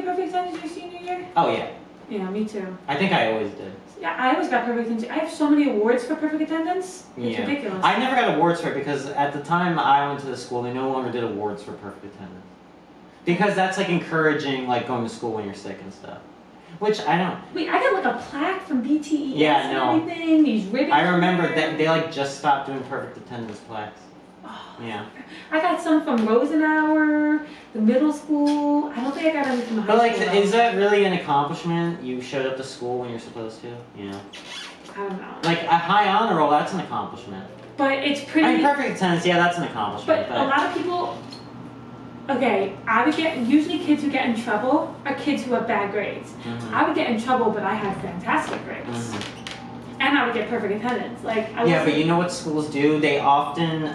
perfect attendance your senior year? Oh yeah, Yeah, me too. I think I always did. Yeah, I always got perfect attendance. I have so many awards for perfect attendance. It's Yeah. ridiculous. I never got awards for it because at the time I went to the school, they no longer did awards for perfect attendance. Because that's like encouraging like going to school when you're sick and stuff. Which I don't. Wait, I got like a plaque from BTES Yeah, and no. everything. These ribbons. I remember there. that they like just stopped doing perfect attendance plaques. Oh, Yeah. I got some from Rosenauer, the middle school. I don't think I got any from the high But like, school. is that really an accomplishment? You showed up to school when you're supposed to? You know? I don't know. Like a high honor roll, that's an accomplishment. But it's pretty. I mean, perfect attendance, yeah, that's an accomplishment. But a lot of people. Okay, I would get usually kids who get in trouble are kids who have bad grades. Mhm. I would get in trouble, but I had fantastic grades, Mhm. and I would get perfect attendance. Like I Yeah, wasn't- but you know what schools do? They often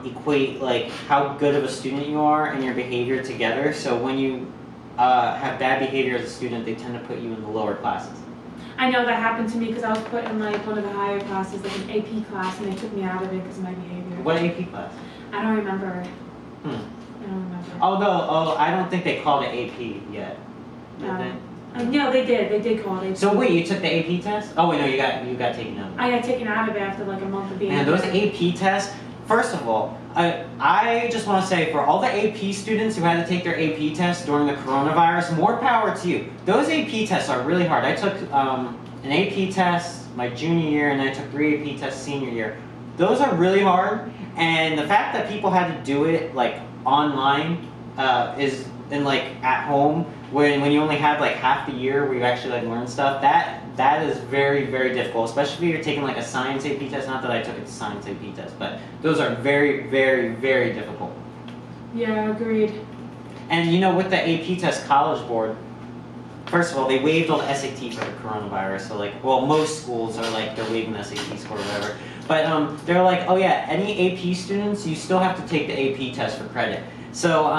equate like how good of a student you are and your behavior together. So when you have bad behavior as a student, they tend to put you in the lower classes. I know that happened to me because I was put in like one of the higher classes, like an AP class, and they took me out of it because of my behavior. What AP class? I don't remember. Hmm. I don't remember. Although, I don't think they called it AP yet. Did No. they? No, they did. They did call it AP. So wait, you took the AP test? Oh wait, no, you got taken out. I got taken out of it after like a month of being Man, those there. AP tests. First of all, I just want to say for all the AP students who had to take their AP test during the coronavirus, more power to you. Those AP tests are really hard. I took an AP test my junior year, and I took 3 AP tests senior year. Those are really hard, and the fact that people had to do it like online is and like at home when you only have like half the year where you actually like learn stuff, that is very, very difficult, especially if you're taking like a science AP test. Not that I took a science AP test, but those are very, very, very difficult. Yeah, agreed. And you know, with the AP test College Board, first of all, they waived all the SAT for the coronavirus. So like, well, most schools are like, they're waiving the SAT score or whatever. But they're like, oh yeah, any AP students, you still have to take the AP test for credit. So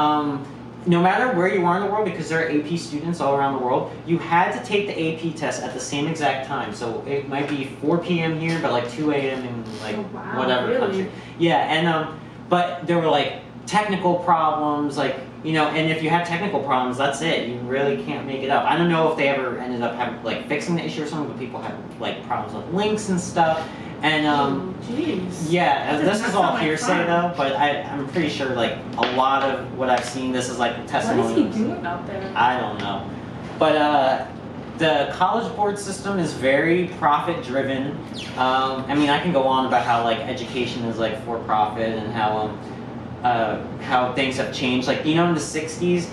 no matter where you are in the world, because there are AP students all around the world, you had to take the AP test at the same exact time. So it might be 4 p.m. here, but like 2 a.m. in like Oh, wow, whatever really? country. Yeah, and but there were like technical problems, like, you know, and if you have technical problems, that's it. You really can't make it up. I don't know if they ever ended up having like fixing the issue or something, but people had like problems with links and stuff. And Oh, jeez. yeah, That this does is not all sound like hearsay fun. though, but I'm pretty sure like a lot of what I've seen, this is like What testimonials. is he doing out there? I don't know. But the College Board system is very profit driven. I mean, I can go on about how like education is like for profit and how things have changed. Like, you know, in the 60s,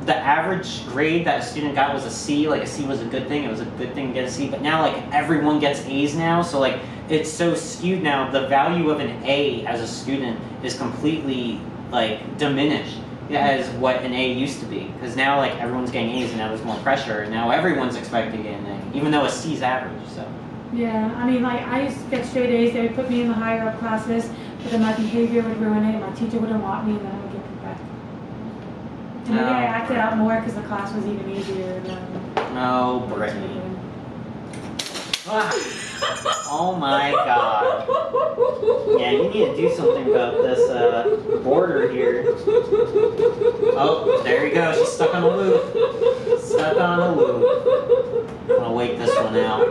the average grade that a student got was a C. Like a C was a good thing. It was a good thing to get a C. But now like everyone gets A's now. So like it's so skewed now. The value of an A as a student is completely like diminished as what an A used to be. Because now like everyone's getting A's and now there's more pressure. And now everyone's expecting to get an A, even though a C is average. So. Yeah, I mean, like, I used to get straight A's. They would put me in the higher up classes, but then my behavior would ruin it. My teacher wouldn't want me, and then I would get put back. And maybe I acted out more because the class was even easier than. No, Brittany. Ah. Oh my god. Yeah, you need to do something about this border here. Oh, there you go. She's stuck on a loop. Stuck on a loop. I'm gonna wake this one out.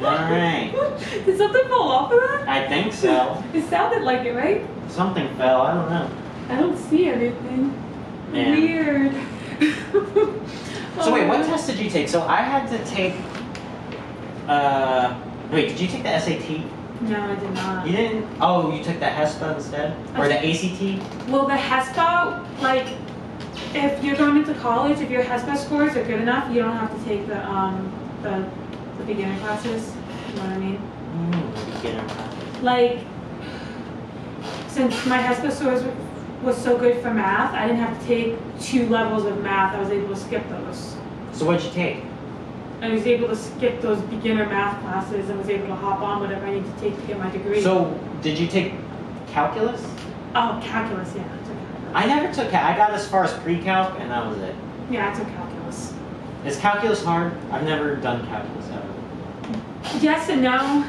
Alright. Did something fall off of that? I think so. It sounded like it, right? Something fell. I don't know. I don't see anything. Yeah. Weird. So wait, what test did you take? So I had to take, wait, did you take the SAT? No, I did not. You didn't? Oh, you took the HESPA instead? Or the ACT? Well, the HESPA, like, if you're going into college, if your HESPA scores are good enough, you don't have to take the beginner classes. You know what I mean? Beginner class. Like, since my HESPA scores was so good for math, I didn't have to take 2 levels of math. I was able to skip those. So what'd you take? I was able to skip those beginner math classes and was able to hop on whatever I need to take to get my degree. So did you take calculus? Oh, calculus, yeah. I took calculus. I never took I got as far as pre-calc and that was it. Yeah, I took calculus. Is calculus hard? I've never done calculus ever. Yes and no.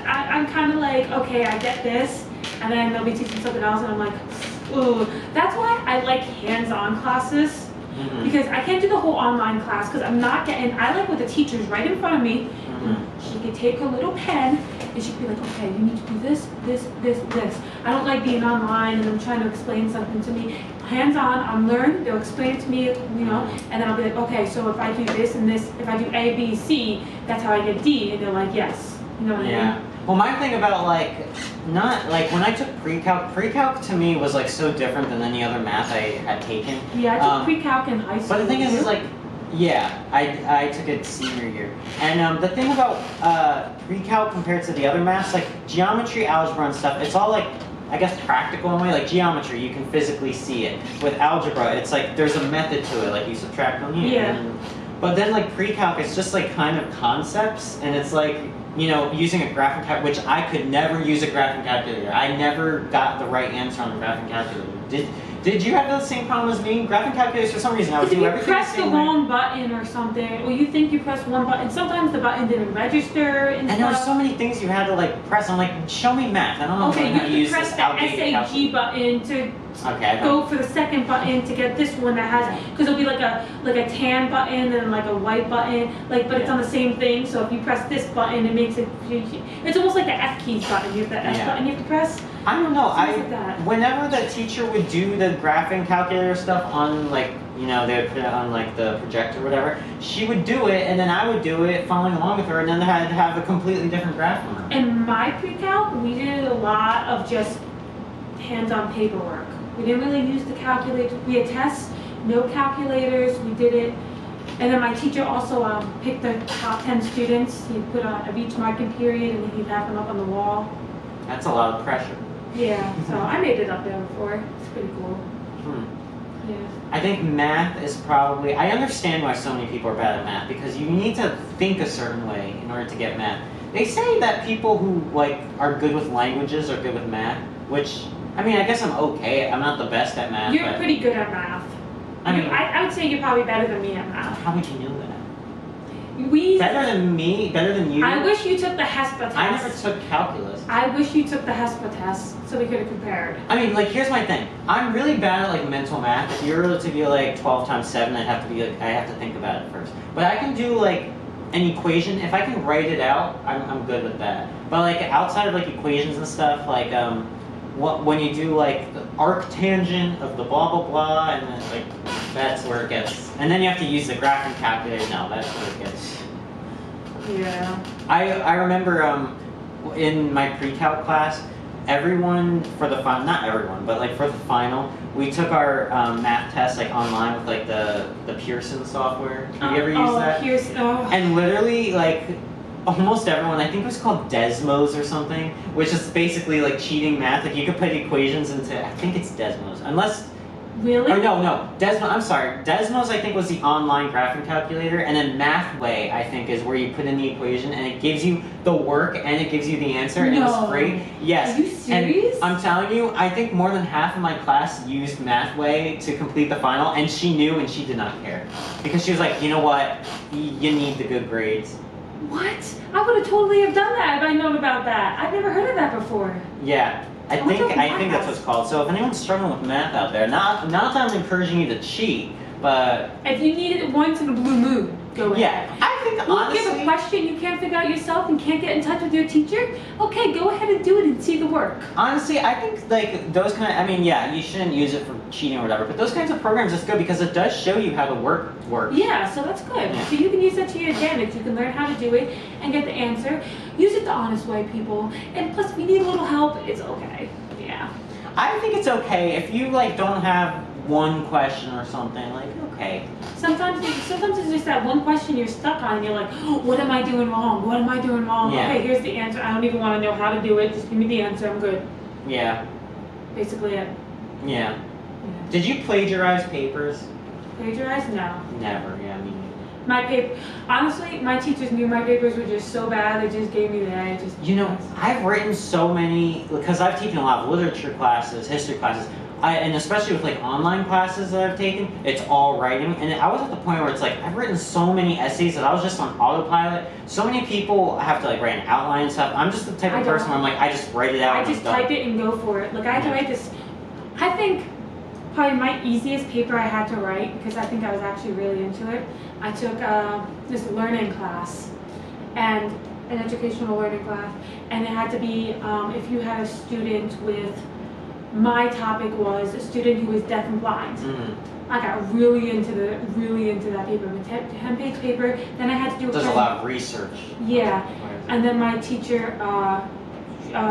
I'm kind of like, okay, I get this, and then they'll be teaching something else, and I'm like, ooh. That's why I like hands-on classes, because I can't do the whole online class, because I'm not getting, I like with the teachers right in front of me. She could take her little pen, and she'd be like, okay, you need to do this, this, this, this. I don't like being online, and I'm trying to explain something to me. Hands-on, I'm learned, they'll explain it to me, you know, and then I'll be like, okay, so if I do this and this, if I do A, B, C, that's how I get D, and they're like, yes. You know what I mean? Well, my thing about not when I took pre-calc to me was like so different than any other math I had taken. Yeah, I took pre-calc in high school. But the thing is like, yeah, I took it senior year. And the thing about pre-calc compared to the other maths, like geometry, algebra and stuff, it's all like, I guess practical in a way. Like geometry, you can physically see it. With algebra, it's like there's a method to it, like you subtract on here. Yeah. But then like pre-calc, it's just like kind of concepts, and it's like, you know, using a graphing calculator, which I could never use a graphing calculator. I never got the right answer on the graphing calculator. Did you have the same problem as me? Graphing calculators, for some reason, I would do everything the same way. If you press the wrong button or something, or you think you pressed one button, sometimes the button didn't register and there were so many things you had to like press. I'm like, show me math. I don't know how to use this outdated calculator. Okay, you can press the SAG button to go for the second button to get this one that has, because it'll be like a tan button and like a white button, like, but it's on the same thing. So if you press this button, it makes it. It's almost like the F keys button. You have the F button you have to press. I don't know. Like whenever the teacher would do the graphing calculator stuff on like, you know, they would put it on like the projector or whatever, she would do it and then I would do it following along with her, and then they had to have a completely different graph on it. In my pre-calc, we did a lot of just hands-on paperwork. We didn't really use the calculator. We had tests, no calculators. We did it. And then my teacher also picked the top 10 students. He'd put of each marking period and he'd have them up on the wall. That's a lot of pressure. Yeah, so I made it up there before. It's pretty cool. Yeah. I think math is probably, I understand why so many people are bad at math, because you need to think a certain way in order to get math. They say that people who like are good with languages are good with math, which, I mean, I guess I'm okay. I'm not the best at math. You're pretty good at math. I mean, I would say you're probably better than me at math. How would you know that? Better than me? Better than you? I wish you took the HESPA test. I never took calculus. I wish you took the HESPA test so we could have compared. I mean, like, here's my thing. I'm really bad at like mental math. If you were to be like 12 times 7, I have to think about it first. But I can do like an equation. If I can write it out, I'm good with that. But like outside of like equations and stuff, like when you do like the arctangent of the blah blah blah, and then like that's where it gets. And then you have to use the graphing calculator. No, that's where it gets. Yeah. I remember in my pre-calc class, everyone for the final, not everyone, but like for the final, we took our math test like online with like the Pearson software. Have you ever used that? Pearson. Oh. And literally like almost everyone, I think it was called Desmos or something, which is basically like cheating math. Like you could put equations into, I think it's Desmos, unless. Really? Or no, Desmos, I'm sorry. Desmos, I think, was the online graphing calculator, and then Mathway, I think, is where you put in the equation, and it gives you the work, and it gives you the answer, and it was free. Yes. Are you serious? And I'm telling you, I think more than half of my class used Mathway to complete the final, and she knew, and she did not care. Because she was like, you know what? You need the good grades. What? I would have totally have done that if I known about that. I've never heard of that before. Yeah. I What's think a that's what math? it's called. So if anyone's struggling with math out there, not that I'm encouraging you to cheat, but If you need it once in a blue moon, go ahead. yeah, I think Well, if you have a honestly, question you can't figure out yourself and can't get in touch with your teacher, okay, go ahead and do it and see the work. honestly, I think like those kind of, I mean, yeah, you shouldn't use it for cheating or whatever, but those kinds of programs, it's good because it does show you how the work works. Yeah, so that's good. Yeah. So you can use that to your advantage. You can learn how to do it and get the answer. Use it the honest way, people. And plus, if you need a little help, it's okay. Yeah. I think it's okay if you like don't have one question or something, like okay. Sometimes it's just that one question you're stuck on and you're like, oh, what am I doing wrong? What am I doing wrong? Yeah. Okay, here's the answer. I don't even want to know how to do it. Just give me the answer. I'm good. Yeah, Basically it. yeah. Yeah. Did you plagiarize papers? Plagiarize? No. Never, yeah, me neither. My paper, honestly, my teachers knew my papers were just so bad, they just gave me the A. You know, I've written so many, because I've taken a lot of literature classes, history classes, and especially with like online classes that I've taken, it's all writing. And I was at the point where it's like, I've written so many essays that I was just on autopilot. So many people have to like write an outline and stuff. I'm just the type I of person where I'm like, I just write it out I and just I'm done. type it and go for it. Like I had to Yeah. write this, I think probably my easiest paper I had to write, because I think I was actually really into it. I took this learning class, and an educational learning class, and it had to be if you had a student with, my topic was a student who was deaf and blind. Mm. I got really into that paper, a 10-page paper. Then I had to do There's a lot of research. Yeah, and then my teacher,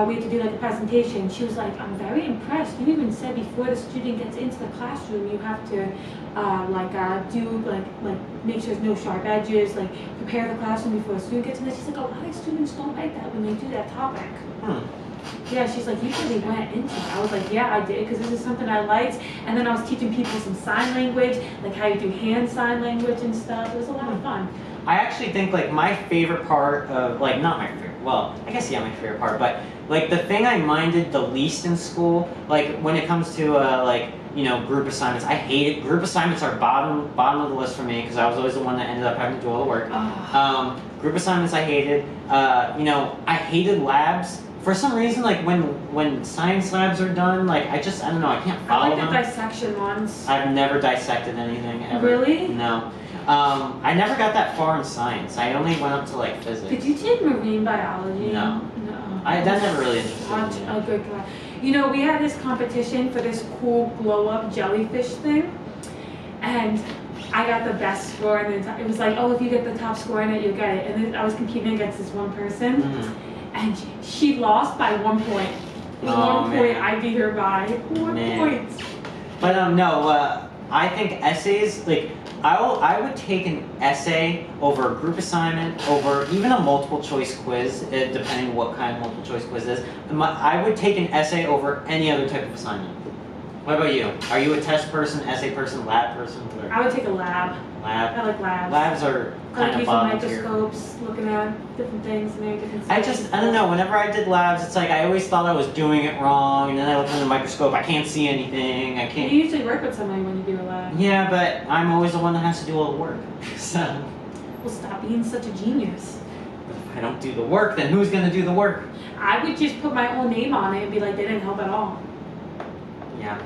we had to do like a presentation. She was like, I'm very impressed. You even said before the student gets into the classroom, you have to make sure there's no sharp edges, like prepare the classroom before a student gets in there. She's like, a lot of students don't like that when they do that topic. Yeah, she's like, you really went into it. I was like, yeah, I did, because this is something I liked. And then I was teaching people some sign language, like how you do hand sign language and stuff. It was a lot of fun. I actually think like my favorite part of, like not my favorite, well, I guess yeah, my favorite part, but like the thing I minded the least in school, like when it comes to group assignments, I hate it. Group assignments are bottom of the list for me because I was always the one that ended up having to do all the work. Group assignments I hated. I hated labs. For some reason, like when science labs are done, like I don't know, I can't I follow like the them. dissection ones. I've never dissected anything ever. Really? No. I never got that far in science. I only went up to like physics. Did you take marine biology? No. No. That never really interested Such me. a good class. You know, we had this competition for this cool glow-up jellyfish thing, and I got the best score. And it was like, oh, if you get the top score in it, you'll get it. And then I was competing against this one person, and she lost by 1 point. Oh, 1 point, man. I beat her by 1 Man. point. But I think essays, like I would take an essay over a group assignment, over even a multiple choice quiz, depending what kind of multiple choice quiz is. I would take an essay over any other type of assignment. What about you? Are you a test person, essay person, lab person? Or I would take a lab. lab? I like labs. Labs are Like kind of using bottom tier. microscopes, looking at different things and different I don't know, whenever I did labs, it's like I always thought I was doing it wrong, and then I look in the microscope, I can't see anything, I You can't... usually work with somebody when you do a lab. Yeah, but I'm always the one that has to do all the work. So, Well, stop being such a genius. if I don't do the work, then who's gonna do the work? I would just put my own name on it and be like, they didn't help at all. Yeah.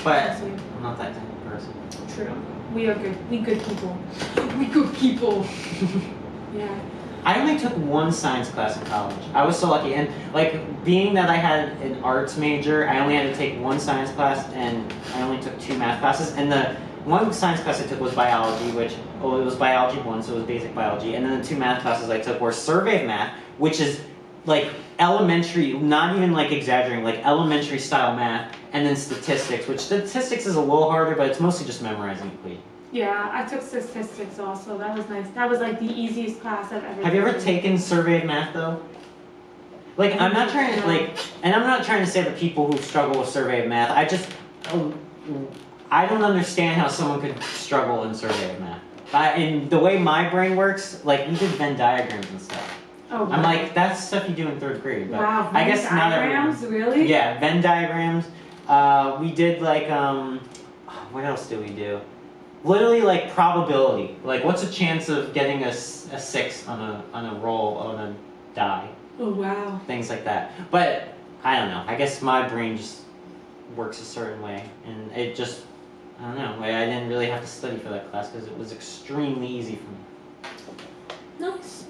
But, Honestly. I'm not that type of person. True. We are good. We good people. We good people. Yeah. I only took one science class in college. I was so lucky, and like being that I had an arts major, I only had to take one science class, and I only took 2 math classes. And the one science class I took was biology, it was biology 1, so it was basic biology. And then the 2 math classes I took were survey of math, which is like elementary, not even like exaggerating, like elementary style math, and then statistics, which statistics is a little harder, but it's mostly just memorizing equations. Yeah, I took statistics also. That was nice. That was like the easiest class I've ever Have you ever taken. taken survey of math though? Like, I'm not trying to, and I'm not trying to say that people who struggle with survey of math, I don't understand how someone could struggle in survey of math. And the way my brain works, like, we did Venn diagrams and stuff. Oh, wow. I'm like, that's stuff you do in 3rd grade, but Wow, I guess not diagrams, everyone. really? Yeah, Venn diagrams. We did like, what else did we do? literally like probability. Like, what's a chance of getting a 6 on a roll on a die? Oh wow. Things like that. But I don't know. I guess my brain just works a certain way, and it just, I don't know. Like, I didn't really have to study for that class because it was extremely easy for me. Nice.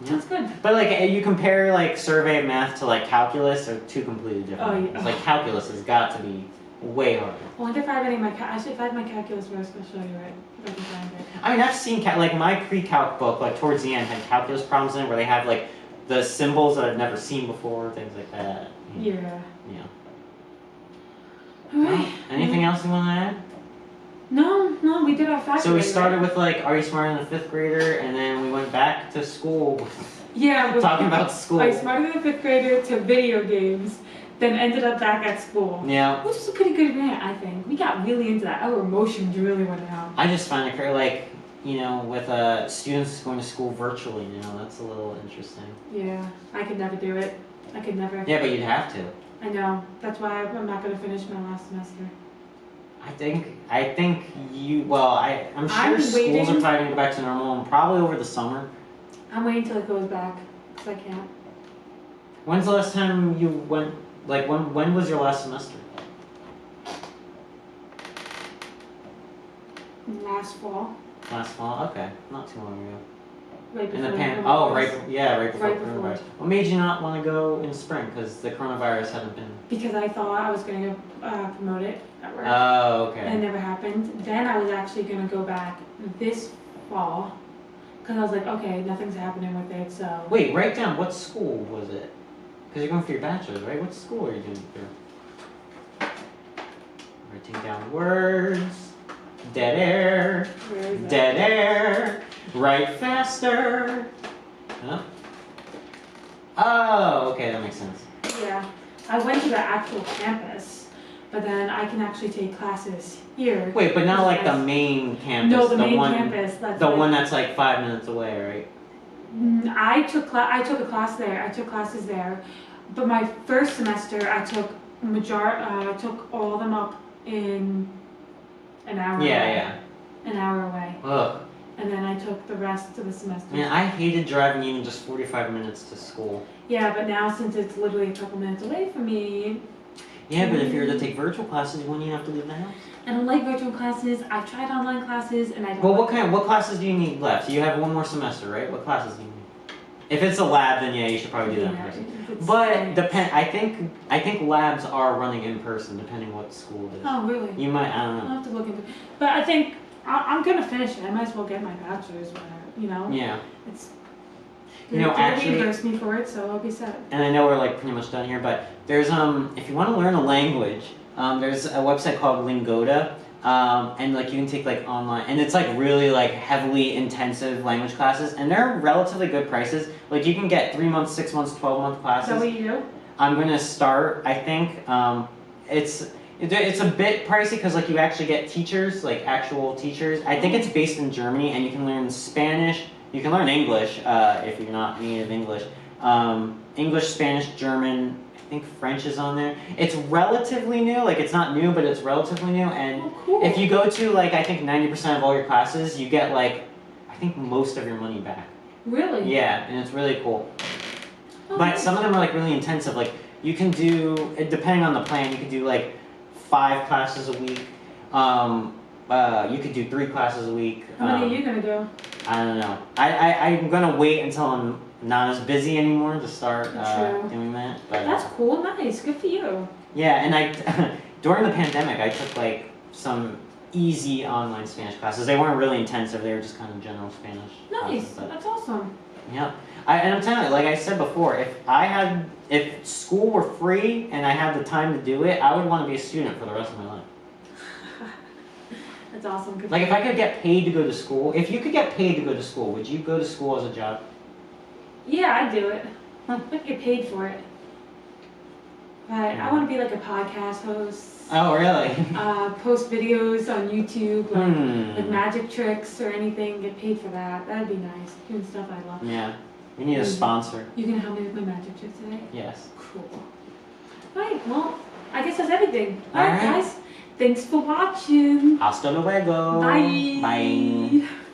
Yeah. That's good. But like, you compare like survey of math to like calculus, they're two completely different. Oh, yeah. It's like calculus has got to be way harder. I wonder if I have any of my actually if I have my calculus verse, I'll show you it. If I can find it. I mean, I've seen like my pre-calc book, like towards the end, had calculus problems in it where they have like the symbols that I've never seen before, things like that. Yeah. Yeah. Alright. Well, anything else you want to add? No, we did our fact. So we started with like, are you smarter than a 5th grader? And then we went back to school. Yeah. Talking about school. I smarter than a 5th grader to video games, then ended up back at school. Yeah. Which is a pretty good rant, I think. We got really into that. Our emotions really went out. I just find it like, you know, with students going to school virtually now, that's a little interesting. Yeah, I could never do it. I could never. Yeah, but you'd have to. I know. That's why I'm not going to finish my last semester. I think you, well, I'm sure I'm schools waiting. are probably going to go back to normal and probably over the summer. I'm waiting till it goes back, because I can't. When's the last time you went, like, when was your last semester? Last fall. Last fall? Okay, not too long ago. Right In before the coronavirus. right before Right before. coronavirus. What made you not want to go in spring? Because the coronavirus hadn't been. Because I thought I was going to promote it at work. Oh, okay. And it never happened. Then I was actually going to go back this fall. Because I was like, okay, nothing's happening with it, so. Wait, write down what school was it? Because you're going for your bachelor's, right? What school are you doing it through? Writing down words. Dead air. Where is that? Dead air. Write faster. Huh? Oh, okay, that makes sense. Yeah. I went to the actual campus, but then I can actually take classes here. Wait, but not like the Nice. main campus. No, the main one, campus. That's The like, one that's like 5 minutes away, right? I took a class there. I took classes there, but my first semester I took I took all of them up in an hour. Yeah, away. yeah. An hour away, Ugh. and then I took the rest of the semester. Man, I hated driving even just 45 minutes to school. Yeah, but now since it's literally a couple minutes away from me, Yeah, but if you were to take virtual classes, wouldn't you have to leave the house? I don't like virtual classes. I've tried online classes, and I don't. Well, like what classes do you need left? You have one more semester, right? What classes do you need? If it's a lab, then yeah, you should probably do that in person. if it's But science. I think labs are running in person, depending what school it is. Oh, really? You might, I don't I'll know. have to look into it. But I think I'm gonna finish it. I might as well get my bachelor's. You know. Yeah, It's. You know, they'll actually- reimburse me for it, so I'll be set. and I know we're like pretty much done here, but there's if you want to learn a language, there's a website called Lingoda, and like you can take like online, and it's like really like heavily intensive language classes, and they're relatively good prices. Like you can get 3 months, 6 months, 12-month Is classes. that what you do? I'm gonna start. I think it's a bit pricey because like you actually get teachers, like actual teachers. I think it's based in Germany, and you can learn Spanish. You can learn English if you're not native English. English, Spanish, German. I think French is on there. It's relatively new. Like it's not new, but it's relatively new. And Oh, cool. if you go to like I think 90% of all your classes, you get like I think most of your money back. Really? Yeah, and it's really cool. Oh, But nice. some of them are like really intensive. Like you can do, depending on the plan, you can do like 5 classes a week. You could do 3 classes a week. How many are you gonna do? I don't know. I'm gonna wait until I'm not as busy anymore to start True. doing that. But That's cool. Nice. Good for you. yeah, and I during the pandemic I took like some easy online Spanish classes. They weren't really intensive. They were just kind of general Spanish. Nice. classes, but- That's awesome. yeah. And I'm telling you, like I said before, if school were free and I had the time to do it, I would want to be a student for the rest of my life. That's awesome. Good Like for if I could get paid to go to school, if you could get paid to go to school, would you go to school as a job? you. Yeah, I'd do it. Huh. I'd get paid for it. But I want to be like a podcast host. Oh, really? Post videos on YouTube, like Hmm. magic tricks or anything. Get paid for that. That'd be nice. Doing stuff I love. Yeah. We need a sponsor. You gonna help me with my magic tricks today? Yes. Cool. Right. Well, I guess that's everything. All right, Alright. guys. Thanks for watching. Hasta luego. Bye. Bye.